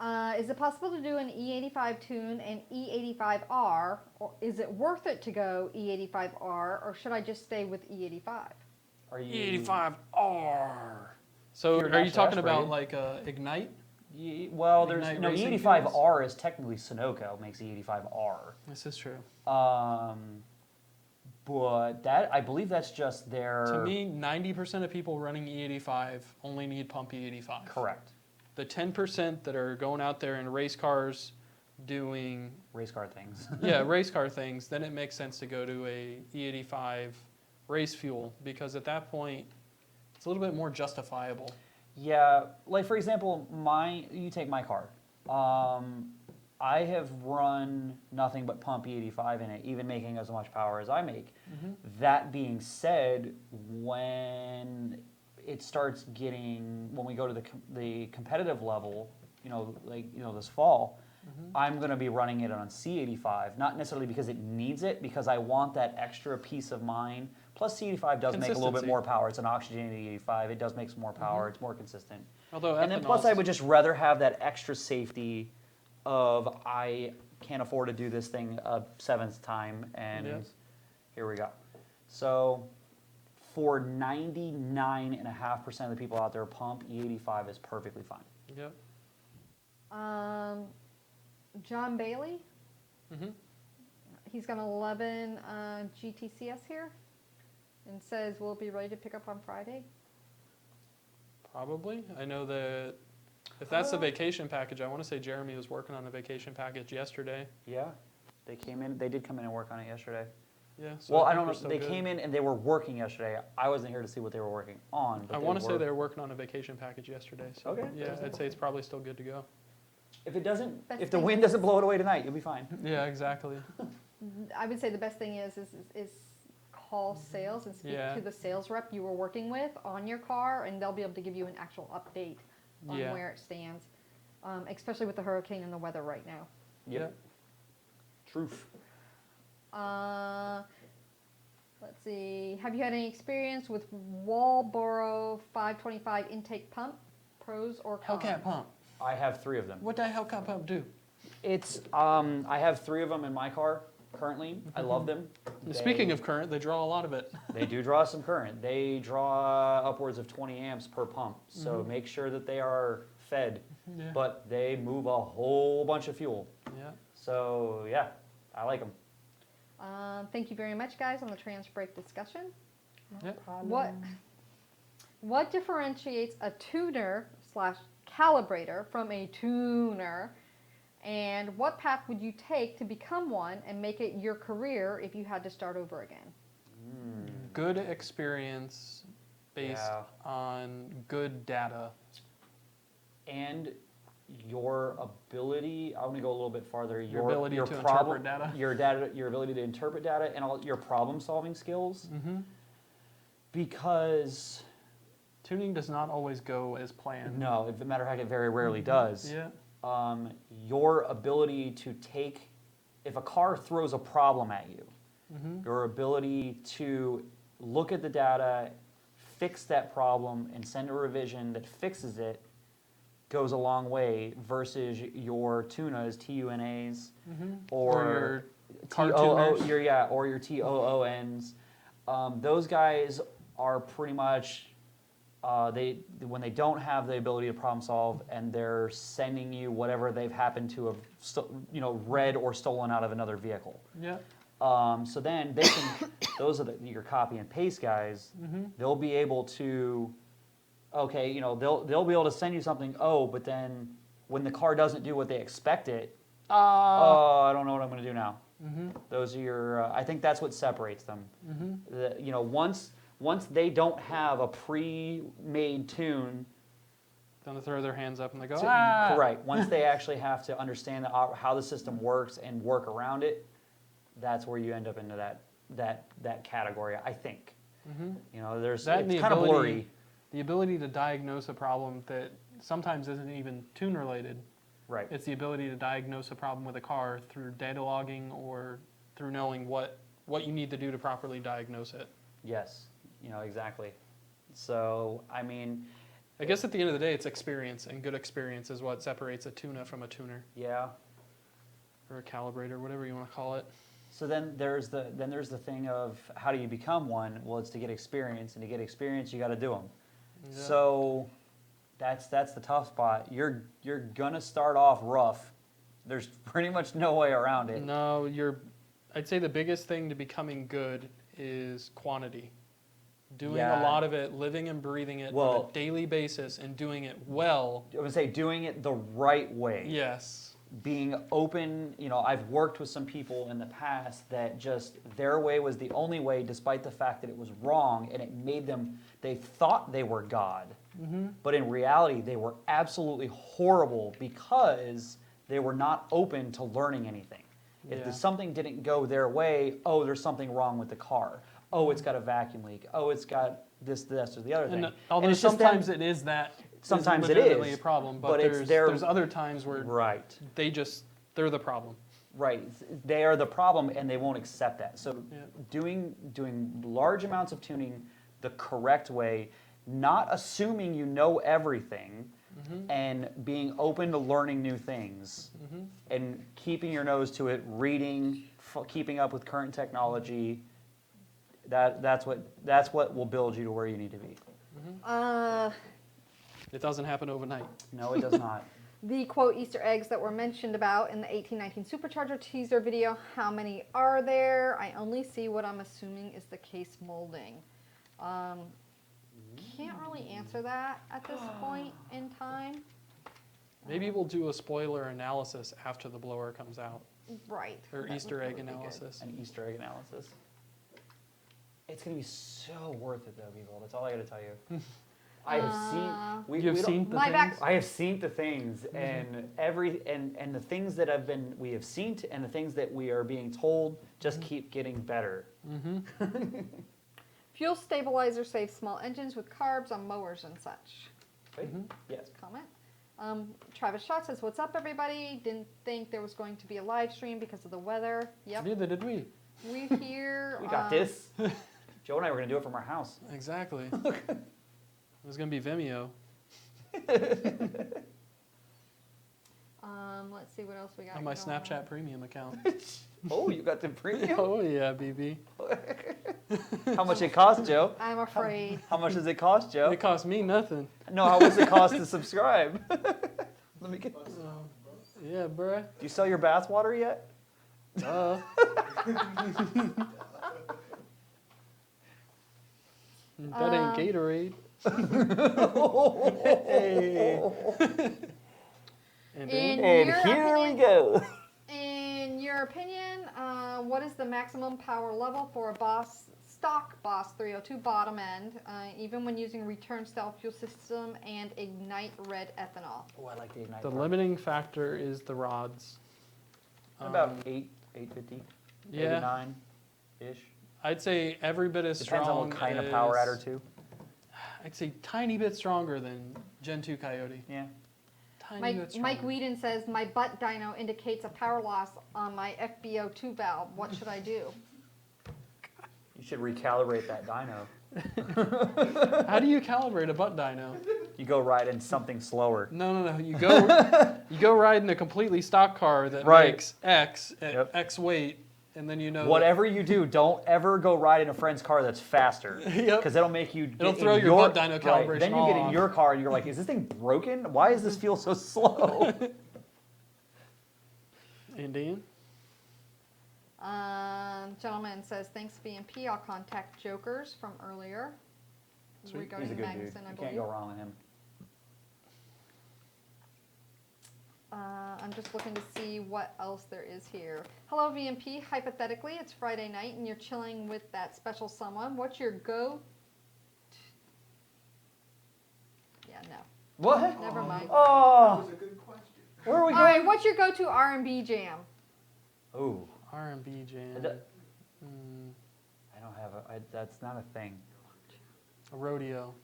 Yeah. Is it possible to do an E85 tune and E85R, or is it worth it to go E85R, or should I just stay with E85? Are you E85R. So You're are you not talking about aspirated. like Ignite? Well, there's Ignite no racing E85R is technically Sunoco makes E85R. This is true. But that I believe that's just their To me, 90% of people running E85 only need pump E85. correct The 10% that are going out there in race cars doing, race car things. yeah, race car things, then it makes sense to go to a E85 race fuel because at that point, it's a little bit more justifiable. Yeah, like for example, you take my car. I have run nothing but pump E85 in it, even making as much power as I make. That being said, when it starts getting, when we go to the competitive level, this fall, I'm going to be running it on C85, not necessarily because it needs it, because I want that extra peace of mind. Plus C85 does make a little bit Consistency. more power. It's an oxygenated E85. It does make some more power. It's more consistent. Although And then plus I ethanol's- would just rather have that extra safety of I can't afford to do this thing a seventh time, and Yeah. here we go. So for 99.5% of the people out there, pump E85 is perfectly fine. Yep. John Bailey, Mhm. he's got an 11 GTCS here, and says, will it be ready to pick up on Friday? Probably. I know that if that's the vacation package, I want to say Jeremy was working on a vacation package yesterday. Yeah, they came in. They did come in and work on it yesterday. Yeah. So Well, I think don't we're know. still They good. came in and they were working yesterday. I wasn't here to see what they were working on. But I want to say they were working on a vacation package yesterday. So Okay. yeah, I'd say it's probably still good to go. If it doesn't, Best if the thing wind doesn't blow it away tonight, you'll be fine. Yeah, exactly. I would say the best thing is call sales and speak Yeah. to the sales rep you were working with on your car, and they'll be able to give you an actual update on Yeah. where it stands, especially with the hurricane and the weather right now. Yep. Truth. Let's see. Have you had any experience with Walboro 525 intake pump? Pros or cons? Hellcat pump. I have 3 of them. What does Hellcat pump do? It's I have 3 of them in my car currently. I love them. Speaking of current, they draw a lot of it. They do draw some current. They draw upwards of 20 amps per pump. So make sure that they are fed. Yeah. But they move a whole bunch of fuel. Yeah. So yeah, I like them. Thank you very much, guys, on the trans break discussion. Yep. What differentiates a tuner/calibrator from a tuner, and what path would you take to become one and make it your career if you had to start over again? Good experience based Yeah. on good data. And your ability, I want to go a little bit farther, Your ability to problem, interpret data. your ability to interpret data and all your problem solving skills. Mm-hmm. Because Tuning does not always go as planned. no, as a matter of fact, it very rarely does. Yeah. Your ability to take, if a car throws a problem at you, Mm-hmm. your ability to look at the data, fix that problem, and send a revision that fixes it goes a long way versus your tunas, TUNAs, Mm-hmm. or your car TOO, tuners. or your TOONs. Those guys are pretty much when they don't have the ability to problem solve and they're sending you whatever they've happened to have read or stolen out of another vehicle. Yeah. So then they can, those are your copy and paste guys. Mm-hmm. They'll be able to, okay, they'll be able to send you something. Oh, but then when the car doesn't do what they expect it, oh, I don't know what I'm going to do now. Mm-hmm. Those are your. I think that's what separates them. Mm-hmm. Once they don't have a pre-made tune. Then they throw their hands up and they go, Correct. Once they actually have to understand how the system works and work around it, that's where you end up into that category. I think. Mm-hmm. There's That and it's the kind of ability- blurry. The ability to diagnose a problem that sometimes isn't even tune related. Right. It's the ability to diagnose a problem with a car through data logging or through knowing what you need to do to properly diagnose it. Yes. Exactly. So I mean, I guess at the end of the day, it's experience, and good experience is what separates a tuna from a tuner yeah. or a calibrator, whatever you want to call it. So then there's the thing of how do you become one? Well, it's to get experience, and to get experience, you got to do them. Yeah. So that's the tough spot. You're gonna start off rough. There's pretty much no way around it. No, I'd say the biggest thing to becoming good is quantity. Doing Yeah. a lot of it, living and breathing it on Well- a daily basis, and doing it well. I would say doing it the right way. Yes. Being open. I've worked with some people in the past that just their way was the only way, despite the fact that it was wrong, and it made them. They thought they were God, but in reality, they were absolutely horrible because they were not open to learning anything. If Yeah. something didn't go their way, oh, there's something wrong with the car. Oh, it's got a vacuum leak. Oh, it's got this, or the other thing. And although it's just them- sometimes it is that. Sometimes it legitimately is, a problem, but but it's there's other times where Right. they're the problem. Right. They are the problem and they won't accept that. So Yeah. doing large amounts of tuning the correct way, not assuming you know everything, and being open to learning new things, and keeping your nose to it, reading, keeping up with current technology. That's what will build you to where you need to be. It doesn't happen overnight. No, it does not. The quote Easter eggs that were mentioned about in the 1819 Supercharger teaser video, how many are there? I only see what I'm assuming is the case molding. Can't really answer that at this point in time. Maybe we'll do a spoiler analysis after the blower comes out, Right. or That Easter would egg probably be good. analysis. An Easter egg analysis. It's gonna be so worth it, though, people. That's all I gotta tell you. I have seen. We You've don't- seen the My things? back- I have seen the things, and and the things that we have seen, and the things that we are being told just keep getting better. Fuel stabilizer saves small engines with carbs on mowers and such. Right? Yes. Comment. Travis Schott says, "What's up, everybody? Didn't think there was going to be a live stream because of the weather. Yep, Neither did we. we're here. We got this. Joe and I were gonna do it from our house. Exactly. It was going to be Vimeo. Let's see what else we got. On my going Snapchat on. premium account. Oh, you got the premium? Oh, yeah, BB. How much it cost, Joe? I'm afraid. How much does it cost, Joe? It cost me nothing. No, how much does it cost to subscribe? Let me get. Do Yeah, bruh. you sell your bath water yet? Duh. That ain't Gatorade. Hey. And In And your here opinion, we go. In your opinion, what is the maximum power level for a boss stock Boss 302 bottom end, even when using return style fuel system and Ignite red ethanol. Oh, I like the Ignite The part. limiting factor is the rods. About Um, 850, Yeah, 89-ish. I'd say every bit as Depends strong on what kind of power adder as- too. I'd say tiny bit stronger than Gen 2 Coyote. Yeah. Tiny bit stronger. Mike Whedon says, my butt dyno indicates a power loss on my FBO2 valve. What should I do? You should recalibrate that dyno. How do you calibrate a butt dyno? You go ride in something slower. No. You go ride in a completely stock car that Right. makes X at Yep. X weight, and then you know. Whatever you do, don't ever go ride in a friend's car that's faster. Yep. Because it'll make you. Get It'll in throw your butt dyno right, calibration Then you get in off. your car and you're like, is this thing broken? Why does this feel so slow? Indian. Gentleman says, thanks VMP. I'll contact Jokers from earlier. Sweet. Regarding He's a good dude. Magnuson, I You believe. can't go wrong with him. I'm just looking to see what else there is here. Hello, VMP. Hypothetically, it's Friday night and you're chilling with that special someone. What's your go? Yeah, no. What? Never mind. That Oh, was a good question. where are we All right, going? what's your go-to R&B jam? Ooh, R&B jam. That- Mm, I don't have a. That's not a thing. a rodeo.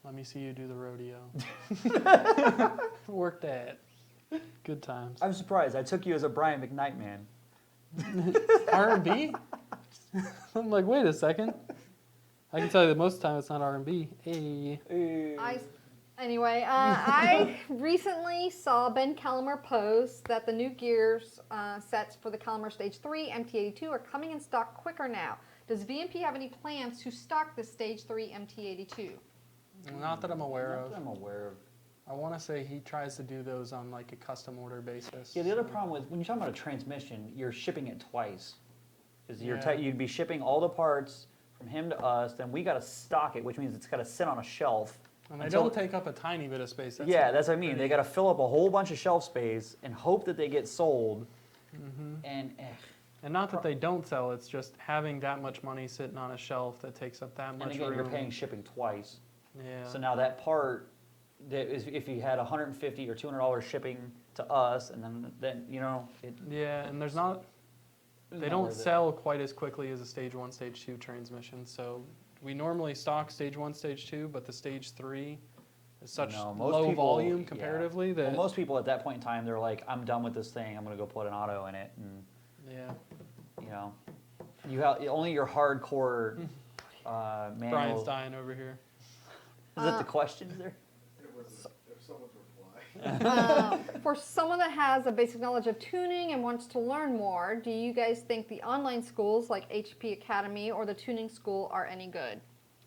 Let me see you do the rodeo. Work that. Good times. I'm surprised. I took you as a Brian McKnight man. R&B? I'm like, wait a second. I can tell you that most of the time it's not R&B. Hey. I recently saw Ben Kellemer post that the new gears sets for the Kellemer Stage 3 MT82 are coming in stock quicker now. Does VMP have any plans to stock the Stage 3 MT82? Not that I'm aware Not of. that I'm aware of. I want to say he tries to do those on like a custom order basis. Yeah, the other problem with when you're talking about a transmission, you're shipping it twice. Because Yeah. you'd be shipping all the parts from him to us, then we got to stock it, which means it's got to sit on a shelf. And they until- don't take up a tiny bit of space. That's yeah, that's what I mean. They pretty- got to fill up a whole bunch of shelf space and hope that they get sold. Mhm. And And not that they don't sell, it's just having that much money sitting on a shelf that takes up that much and again, room. you're paying shipping twice. Yeah. So now that part, that is, if you had $150 or $200 shipping to us, and then you know, Yeah, and there's not. it's They not don't worth it. sell quite as quickly as a Stage 1, Stage 2 transmission. So we normally stock Stage 1, Stage 2, but the Stage 3 is such No, most low people- volume yeah. comparatively Well, that. most people at that point in time, they're like, I'm done with this thing. I'm gonna go put an auto in it, and Yeah. you know, you have only your hardcore Brian's manual. dying over here. Is that the questions there? It was someone's reply. For someone that has a basic knowledge of tuning and wants to learn more, do you guys think the online schools like HP Academy or the tuning school are any good?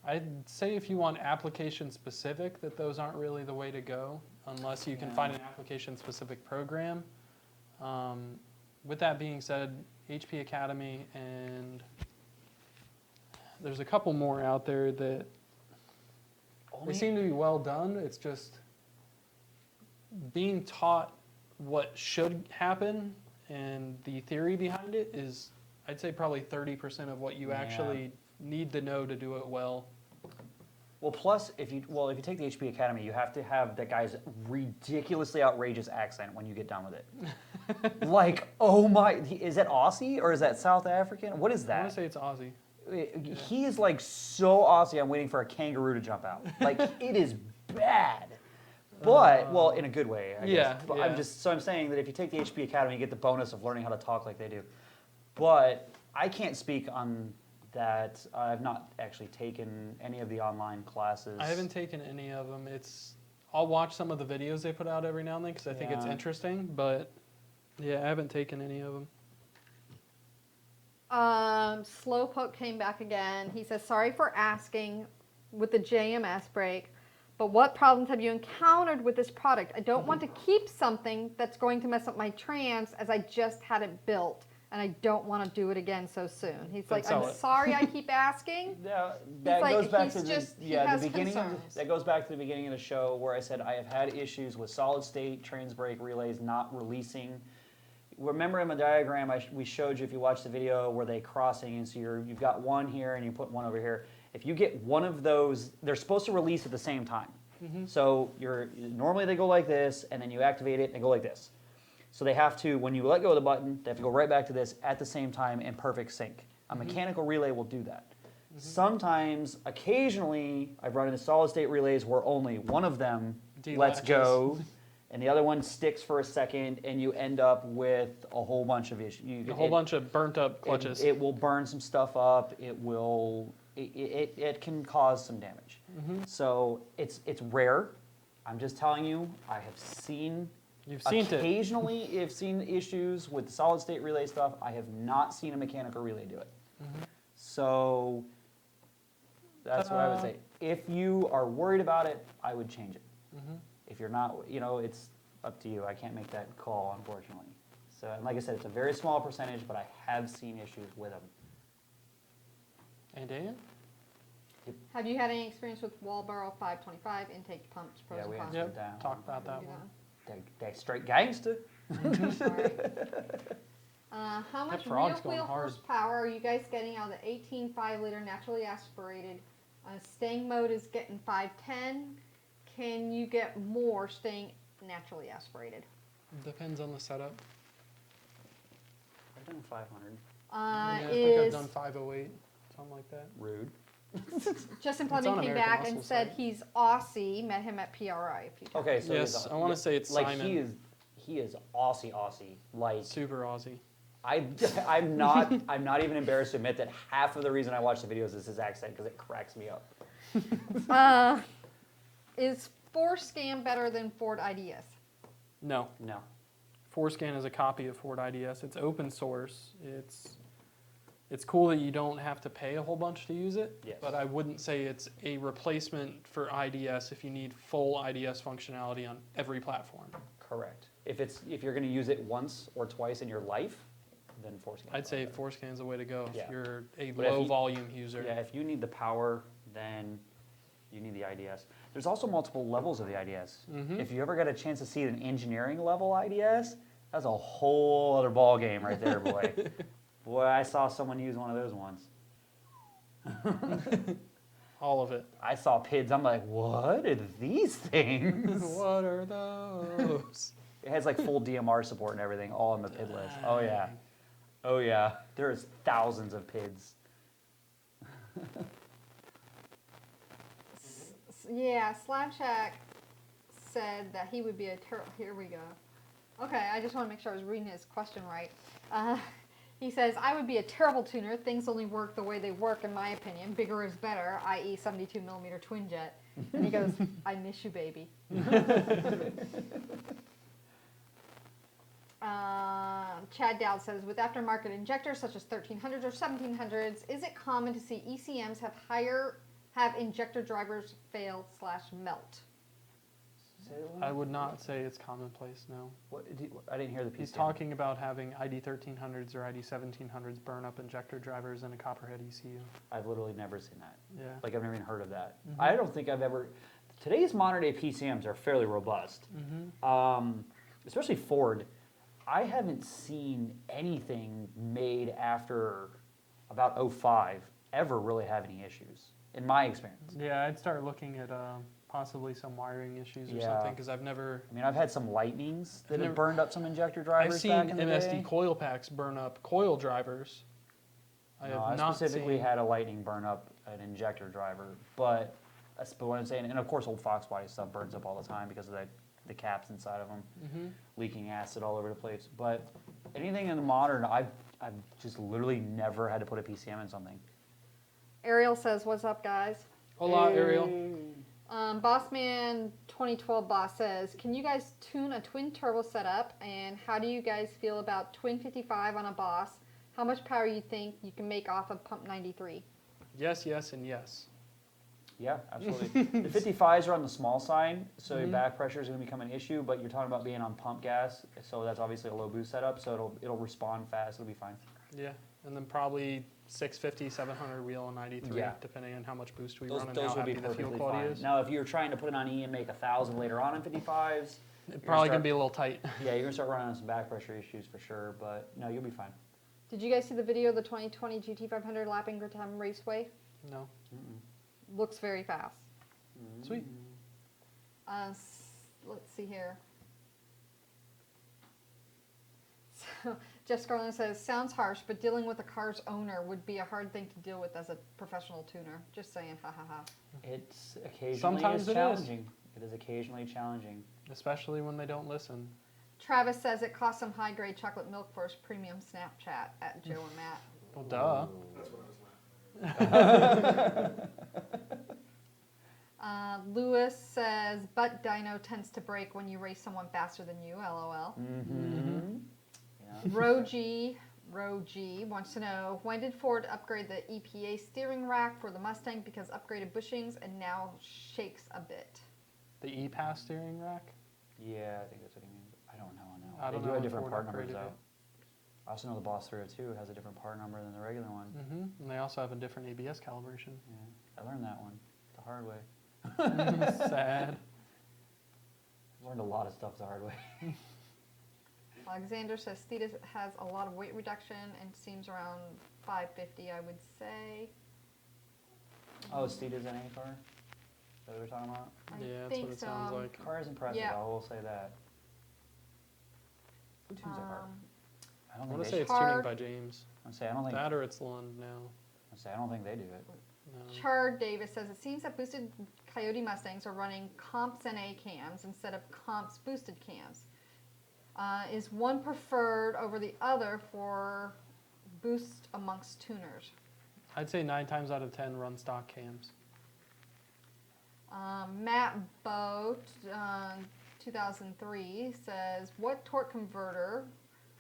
I'd say if you want application specific, that those aren't really the way to go, unless you can Yeah. find an application specific program. With that being said, HP Academy and there's a couple more out there that they seem to be well done. It's just being taught what should happen and the theory behind it is, I'd say, probably 30% of what you Yeah. actually need to know to do it well. Well, plus, if you take the HP Academy, you have to have that guy's ridiculously outrageous accent when you get done with it. Like, oh my, is that Aussie or is that South African? What is I want that? to say it's Aussie. He is like so Aussie. I'm waiting for a kangaroo to jump out. Like it is bad, but well, in a good way. I yeah, guess. But yeah. I'm saying that if you take the HP Academy, you get the bonus of learning how to talk like they do. But I can't speak on that. I've not actually taken any of the online classes. I haven't taken any of them. I'll watch some of the videos they put out every now and then because I think it's Yeah. interesting, but yeah, I haven't taken any of them. Slowpoke came back again. He says, sorry for asking with the JMS brake, but what problems have you encountered with this product? I don't want to keep something that's going to mess up my trans as I just had it built, and I don't want to do it again so soon. He's like, sell I'm it." sorry I keep asking. That like, goes back he's to just- he the has beginning. concerns. That goes back to the beginning of the show where I said I have had issues with solid state trans brake relays not releasing remember in the diagram we showed you, if you watched the video, where they crossing, and so you've got one here and you put one over here. If you get one of those, they're supposed to release at the same time. So normally they go like this, and then you activate it and they go like this. So they have to, when you let go of the button, they have to go right back to this at the same time in perfect sync. A mechanical relay will do that. Sometimes, occasionally, I've run into solid state relays where only one of them lets go, and the other one sticks for a second, and you end up with a whole bunch of issues. A whole bunch of burnt up clutches. It will burn some stuff up. It can cause some damage. So it's rare. I'm just telling you, I have seen. You've seen it. Occasionally, I've seen issues with the solid state relay stuff. I have not seen a mechanical relay do it. So that's what I would say. If you are worried about it, I would change it. If you're not, it's up to you. I can't make that call, unfortunately. So, and like I said, it's a very small percentage, but I have seen issues with them. And Dan? Have you had any experience with Walboro 525 intake pumps, pros and we cons? answered Yep, that. talked about that You one. know? They straight gangster. How much real frog's going wheel hard. horsepower are you guys getting out of the 18 5-liter naturally aspirated? Staying mode is getting 510. Can you get more staying naturally aspirated? Depends on the setup. I've done 500. I think I've Is done 508, something like that. Rude. Justin It's on Fleming came American back and Muscle said site. he's Aussie. Met him at PRI a few times. Okay, so Yes, I want to say it's like Simon. he is Aussie. Like Super Aussie. I'm not even embarrassed to admit that half of the reason I watch the videos is his accent, because it cracks me up. Is Forescan better than Ford IDS? No. No. Forescan is a copy of Ford IDS. It's open source. It's cool that you don't have to pay a whole bunch to use it, Yes. but I wouldn't say it's a replacement for IDS if you need full IDS functionality on every platform. Correct. If you're going to use it once or twice in your life, then Forescan. I'd say Forescan is the way to go Yeah. if you're a But if low you- volume user. Yeah, if you need the power, then you need the IDS. There's also multiple levels of the IDS. If you ever got a chance to see an engineering level IDS, that's a whole other ball game right there, boy. Boy, I saw someone use one of those once. All of it. I saw PIDs. I'm like, what are these things? What are those? It has like full DMR support and everything, all on the PID list. Oh yeah, oh yeah. There's thousands of PIDs. Yeah, Slab Shack said that he would be a here we go. Okay, I just want to make sure I was reading his question right. He says, I would be a terrible tuner. Things only work the way they work, in my opinion. Bigger is better, i.e. 72 millimeter twin jet. And he goes, I miss you, baby. Chad Dowd says, with aftermarket injectors such as 1300s or 1700s, is it common to see ECMs have injector drivers fail / melt? I would not say it's commonplace, no. I didn't hear the piece. He's talking about having ID 1300s or ID 1700s burn up injector drivers in a copperhead ECU. I've literally never seen that. Yeah. Like, I've never even heard of that. I don't think I've ever. Today's modern day PCMs are fairly robust, especially Ford. I haven't seen anything made after about 05 ever really have any issues, in my experience. Yeah, I'd start looking at possibly some wiring issues or Yeah. something, because I've never... I mean, I've had some Lightnings that have never- burned up some injector drivers I've seen back in the MSD day. coil packs burn up coil drivers. I No, have I not specifically seen... had a Lightning burn up an injector driver, but that's what I'm saying. And of course, old Fox body stuff burns up all the time because of the caps inside of them, leaking acid all over the place. But anything in the modern, I've just literally never had to put a PCM in something. Ariel says, what's up, guys? Hola, Ariel. Bossman 2012 Boss says, can you guys tune a twin turbo setup? And how do you guys feel about twin 55 on a Boss? How much power you think you can make off of pump 93? Yes, yes, and yes. Yeah, absolutely. The 55s are on the small side, so your back pressure is going to become an issue, but you're talking about being on pump gas, so that's obviously a low boost setup, so it'll respond fast, it'll be fine. Yeah, and then probably 650, 700 wheel on 93, Yeah. depending on how much boost we Those run and how will be happy the fuel perfectly quality fine. is. Now, if you're trying to put it on E and make 1,000 later on in 55s, It probably start- can be a little tight. Yeah, you're gonna start running into some back pressure issues for sure, but no, you'll be fine. Did you guys see the video of the 2020 GT500 lapping Grittam Raceway? No. Looks very fast. Sweet. Let's see here. So, Jeff Scarlett says, sounds harsh, but dealing with a car's owner would be a hard thing to deal with as a professional tuner. Just saying, ha ha ha. It's occasionally Sometimes it is. challenging. It is occasionally challenging. Especially when they don't listen. Travis says it costs some high-grade chocolate milk for his premium Snapchat at Joe and Matt. Well, duh. That's what I was laughing at. Lewis says, butt dyno tends to break when you race someone faster than you, lol. Mm-hmm. Yeah. Roji wants to know, when did Ford upgrade the EPA steering rack for the Mustang because upgraded bushings and now shakes a bit? The E-Pass steering rack? Yeah, I think that's what he means. I don't know. I don't They do know have if different Ford part numbers upgraded though. it. I also know the Boss 302 has a different part number than the regular one. And they also have a different ABS calibration. Yeah, I learned that one the hard way. Sad. I learned a lot of stuff the hard way. Alexander says Steeda has a lot of weight reduction and seems around 550, I would say. Oh, Steeda's in any car? Is that what we're talking about? I Yeah, that's think what it so. sounds like. Car is impressive, Yeah. I will say that. Who tunes that car? I I don't want think to they say it's Hard. tuning by James. I don't think That or it's Lund now. I don't think they do it. No. Chard Davis says it seems that boosted Coyote Mustangs are running comps NA cams instead of comps boosted cams. Is one preferred over the other for boost amongst tuners? I'd say 9 times out of 10 run stock cams. Matt Boat, 2003, says, what torque converter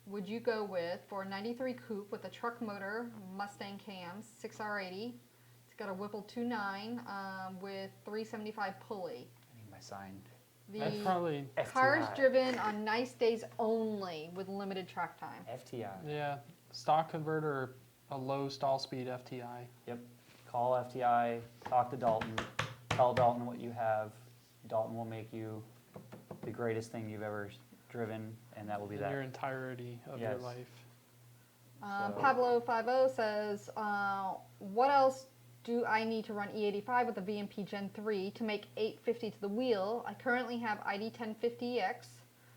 would you go with for a 93 coupe with a truck motor, Mustang cams, 6R80? It's got a Whipple 2.9 with 375 pulley. I need my sign. I'd The probably, car's FTI. driven on nice days only with limited track time. FTI. yeah, stock converter or a low stall speed FTI. Call FTI, talk to Dalton, tell Dalton what you have. Dalton will make you the greatest thing you've ever driven, and that will be In that. your entirety of your Yes. life. So- Pablo50 says, what else do I need to run E85 with a VMP Gen 3 to make 850 to the wheel? I currently have ID1050X,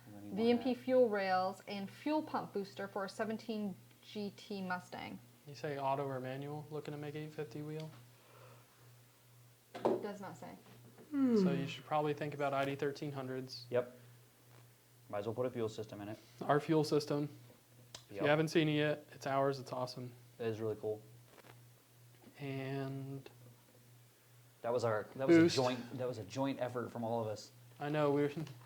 And then you want VMP fuel rails, and fuel pump booster for a 17 GT Mustang. You say auto or manual looking to make 850 wheel? Does not say. So you should probably think about ID 1300s. that. Yep. Might as well put a fuel system in it. Our fuel system. If Yep. you haven't seen it yet, it's ours. It's awesome. That is really cool. And That was a Boost. joint effort from all of us. I know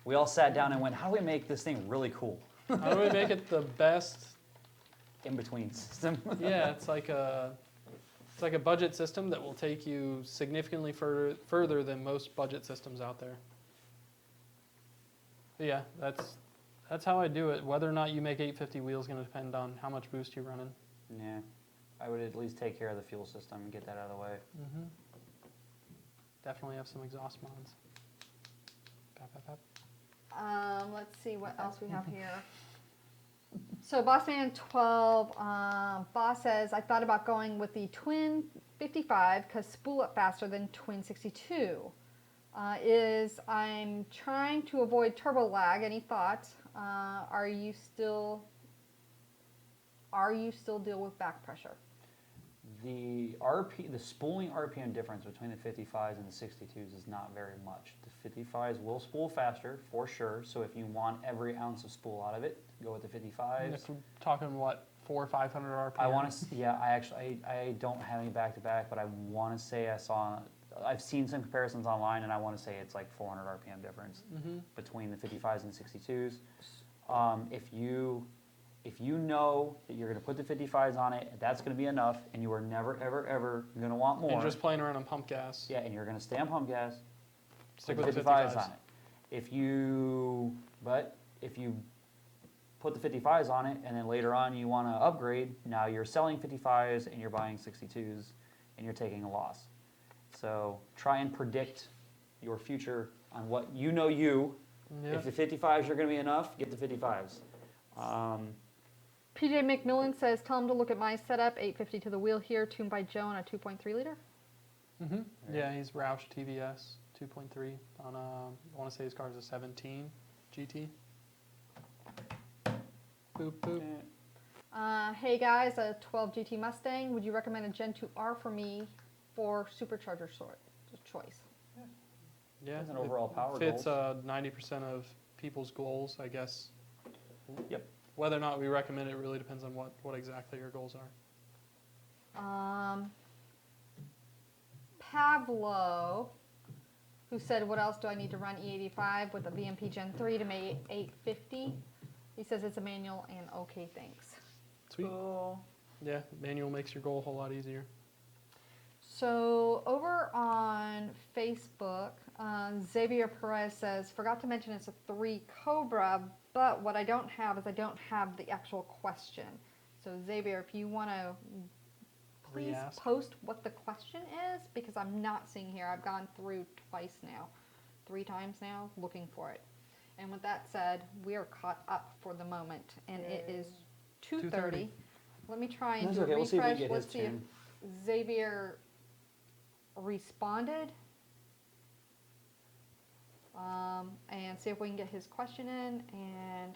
We all sat down and went, how do we make this thing really cool? how do we make it the best? In between system. Yeah, it's like a budget system that will take you significantly further than most budget systems out there. But yeah, that's how I do it. Whether or not you make 850 wheel is going to depend on how much boost you're running. Yeah. I would at least take care of the fuel system and get that out of the way. Definitely have some exhaust mods. Pap, pap, pap. Let's see what else we have here. So Bossman12, Boss says, I thought about going with the Twin 55 because spool up faster than Twin 62. I'm trying to avoid turbo lag. Any thoughts? Are you still deal with back pressure? The spooling RPM difference between the 55s and the 62s is not very much. The 55s will spool faster, for sure, so if you want every ounce of spool out of it, go with the 55s. If we're talking what, 400 or 500 RPM? I want to, yeah, I don't have any back-to-back, but I want to say I've seen some comparisons online, and I want to say it's like 400 RPM difference between the 55s and 62s. If you know that you're going to put the 55s on it, that's going to be enough, and you are never, ever, ever going to want more. And just playing around on pump gas. Yeah, and you're going to stay on pump gas. Stick Put with the the 55s 55s. on it. If you put the 55s on it, and then later on you want to upgrade, now you're selling 55s and you're buying 62s, and you're taking a loss. So try and predict your future on what you know Yeah. If the 55s are going to be enough, get the 55s. PJ McMillan says, tell him to look at my setup, 850 to the wheel here, tuned by Joe on a 2.3 liter. Mm-hmm. Yeah, he's Roush TVS 2.3 on a, I want to say his car is a 17 GT. Boop, boop. Hey guys, a 12 GT Mustang. Would you recommend a Gen 2R for me for supercharger choice? Yeah, As an overall power fits goals. 90% of people's goals, I guess. Yep. Whether or not we recommend it really depends on what exactly your goals are. Pavlo, who said, what else do I need to run E85 with a VMP Gen 3 to make 850? He says it's a manual and okay, thanks. Sweet. Yeah, manual makes your goal a whole lot easier. So over on Facebook, Xavier Perez says, forgot to mention it's a 3 Cobra, but what I don't have is I don't have the actual question. So Xavier, if you want to please Re-ask. post what the question is, because I'm not seeing here. I've gone through twice now, 3 times now, looking for it. And with that said, we are caught up for the moment, and it is 2:30. Let me try and That's do a okay. We'll see if we refresh. get Let's his see if tune. Xavier responded. And see if we can get his question in, and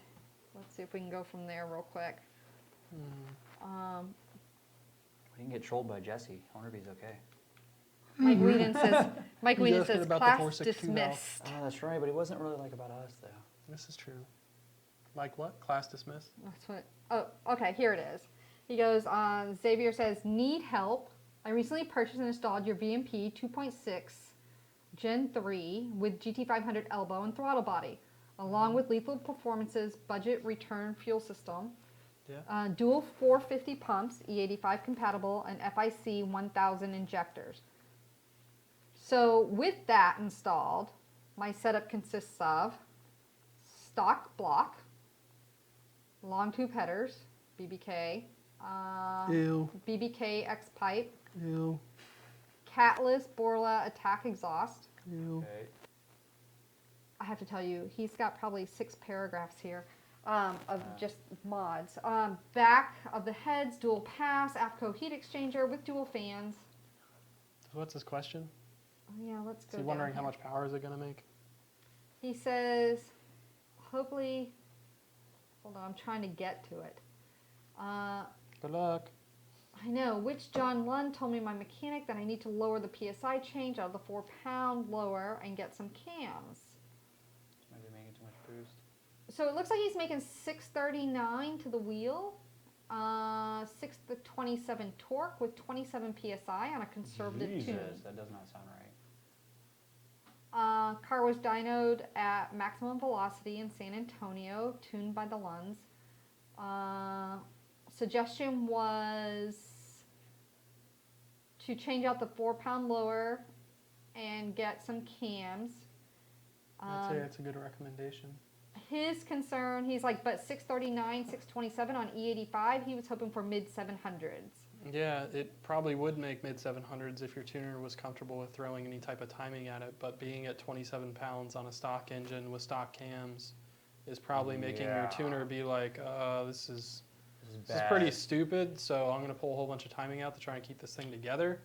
let's see if we can go from there real quick. We can get trolled by Jesse. I wonder if he's okay. Mike Whedon says, He's asking about the class 462 valve. dismissed. Oh, that's right, but he wasn't really like about us, though. This is true. Like what? Class dismissed? That's what. Oh, okay. Here it is. He goes. Xavier says, "Need help? I recently purchased and installed your VMP 2.6 Gen 3 with GT500 elbow and throttle body, along with Lethal Performance's budget return fuel system, Yeah. dual 450 pumps, E85 compatible, and FIC 1000 injectors. So with that installed, my setup consists of stock block, long tube headers, BBK, Ew. BBK X pipe, Ew. catless Borla attack exhaust. Ew. Okay. I have to tell you, he's got probably 6 paragraphs here of just mods. Back of the heads, dual pass, AFCO heat exchanger with dual fans. So what's his question? Oh, yeah, let's Is go he down wondering how here. much power is it going to make? He says, hopefully, hold on, I'm trying to get to it. Good luck. I know, which John Lund told me, my mechanic, that I need to lower the PSI change out of the 4-pound lower and get some cams. Maybe making too much boost. So it looks like he's making 639 to the wheel, 627 torque with 27 PSI on a conservative tune. Jesus, that does not sound right. Car was dynoed at maximum velocity in San Antonio, tuned by the Lunds. Suggestion was to change out the 4-pound lower and get some cams. I'd say that's a good recommendation. His concern, he's like, but 639, 627 on E85, he was hoping for mid 700s. Yeah, it probably would make mid 700s if your tuner was comfortable with throwing any type of timing at it, but being at 27 pounds on a stock engine with stock cams is probably making your Yeah. tuner be like, this is This is pretty bad. stupid, so I'm going to pull a whole bunch of timing out to try and keep this thing together.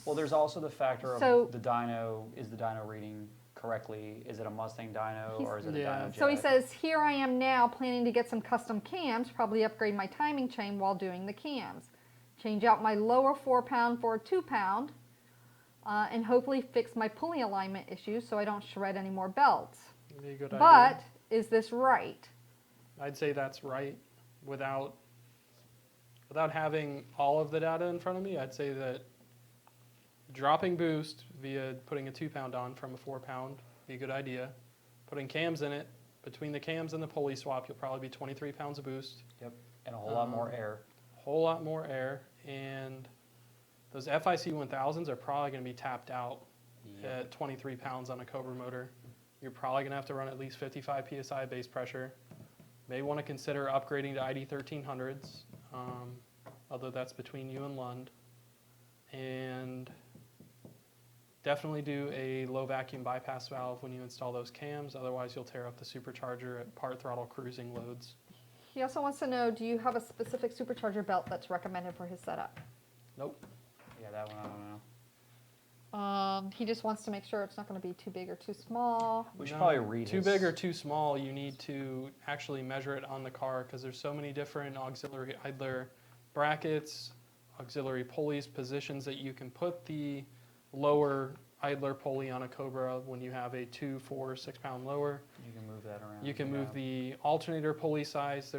Well, there's also the factor of So- the dyno. Is the dyno reading correctly? Is it a Mustang dyno or is it a Yeah. dyno jet? So he says, here I am now planning to get some custom cams, probably upgrade my timing chain while doing the cams. Change out my lower 4-pound for a 2-pound, and hopefully fix my pulley alignment issues so I don't shred any more belts. Would be a good But idea. is this right? I'd say that's right. Without having all of the data in front of me, I'd say that dropping boost via putting a 2-pound on from a 4-pound be a good idea. Putting cams in it, between the cams and the pulley swap, you'll probably be 23 pounds of boost. Yep, and a whole lot more air. Whole lot more air, and those FIC 1000s are probably going to be tapped out at 23 pounds on a Cobra motor. You're probably going to have to run at least 55 psi base pressure. May want to consider upgrading to ID 1300s, although that's between you and Lund. And Definitely do a low vacuum bypass valve when you install those cams, otherwise you'll tear up the supercharger at part throttle cruising loads. He also wants to know, do you have a specific supercharger belt that's recommended for his setup? Nope. Yeah, that one I don't know. He just wants to make sure it's not going to be too big or too small. We should No, probably read too his- big or too small, you need to actually measure it on the car because there's so many different auxiliary idler brackets, auxiliary pulleys, positions that you can put the lower idler pulley on a Cobra when you have a 2, 4, 6 pound lower. You can move that around. You can yeah. move the alternator pulley size.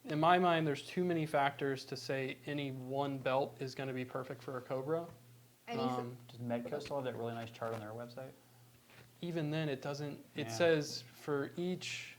In my mind, there's too many factors to say any one belt is going to be perfect for a Cobra. And he said, Does Medco still have that really nice chart on their website? Even then, it doesn't. It Yeah. says for each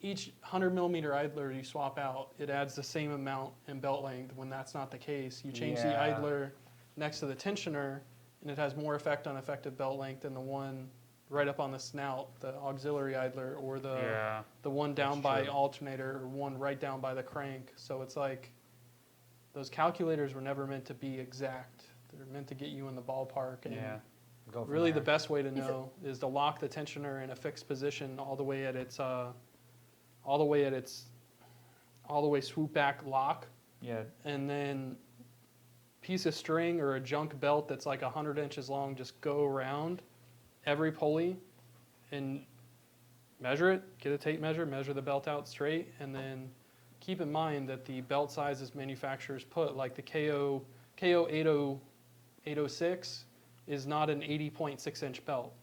100 millimeter idler you swap out, it adds the same amount in belt length. When that's not the case, you change the Yeah. idler next to the tensioner, and it has more effect on effective belt length than the one right up on the snout, the auxiliary idler, or the one down That's by true. alternator, or one right down by the crank. So it's like those calculators were never meant to be exact. They're meant to get you in the ballpark. And Yeah. Go from really, there. the best way to Is it- know is to lock the tensioner in a fixed position all the way at its swoop back lock, Yeah. and then piece of string or a junk belt that's like 100 inches long. Just go around every pulley and measure it. Get a tape measure, measure the belt out straight, and then keep in mind that the belt sizes manufacturers put, like the KO 806, is not an 80.6 inch belt.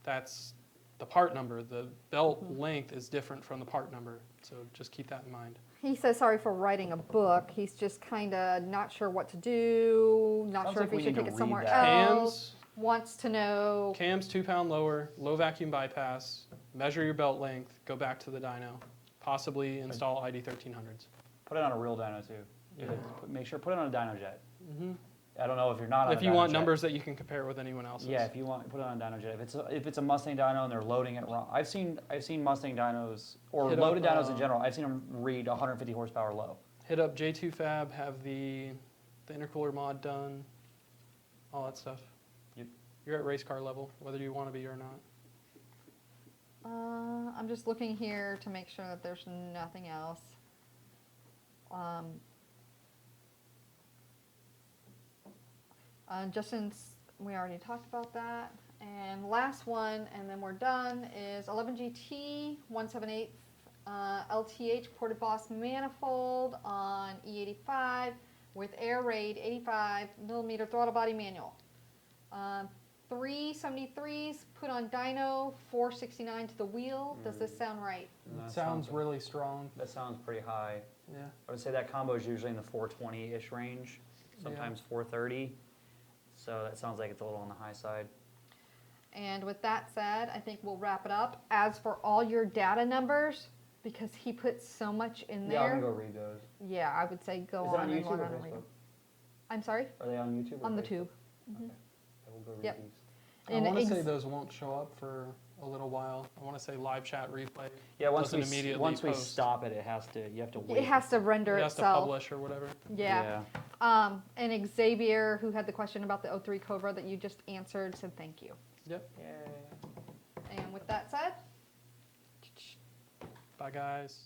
That's the part number. The belt length is different from the part number, so just keep that in mind. he says sorry for writing a book. He's just kind of not sure what to do, not Sounds sure like if he we should need to take it read somewhere that. else. Cams, Wants to know. cams 2 pound lower, low vacuum bypass, measure your belt length, go back to the dyno, possibly install ID 1300s. Put it on a real dyno too. Make sure put it on a dyno jet. Hmm. I don't know if you're not on If a you dyno want jet. numbers that you can compare with anyone else's. Yeah, if you want, put it on a dyno jet. If it's a Mustang dyno and they're loading it wrong, I've seen Mustang dynos or Hit loaded up, dynos in general. I've seen them read 150 horsepower low. Hit up J2 Fab, have the intercooler mod done, all that stuff. Yep. You're at race car level, whether you want to be or not. I'm just looking here to make sure that there's nothing else. Justin's, we already talked about that. And last one, and then we're done, is 11GT 178 LTH Ported Boss manifold on E85 with air raid 85 millimeter throttle body manual. 373s put on dyno, 469 to the wheel. Does this sound right? That It sounds really strong. That sounds pretty high. Yeah. I would say that combo is usually in the 420-ish range, sometimes 430. So that sounds like it's a little on the high side. And with that said, I think we'll wrap it up. As for all your data numbers, because he put so much in Yeah, I'm there, gonna go read those. yeah, I would say go Is it on on and YouTube log or on and read Facebook? them. I'm sorry? Are they on YouTube or On the Facebook? tube. Okay. I will go read Yep. these. I And want to say ex- those won't show up for a little while. I want to say live chat replay. Yeah, once Doesn't immediately once we post. stop it, you have to wait. It has to render It has to itself. publish or whatever. Yeah. And Xavier, who had the question about the 03 Cobra that you just answered, said thank you. Yep. Yay. And with that said, Bye, guys.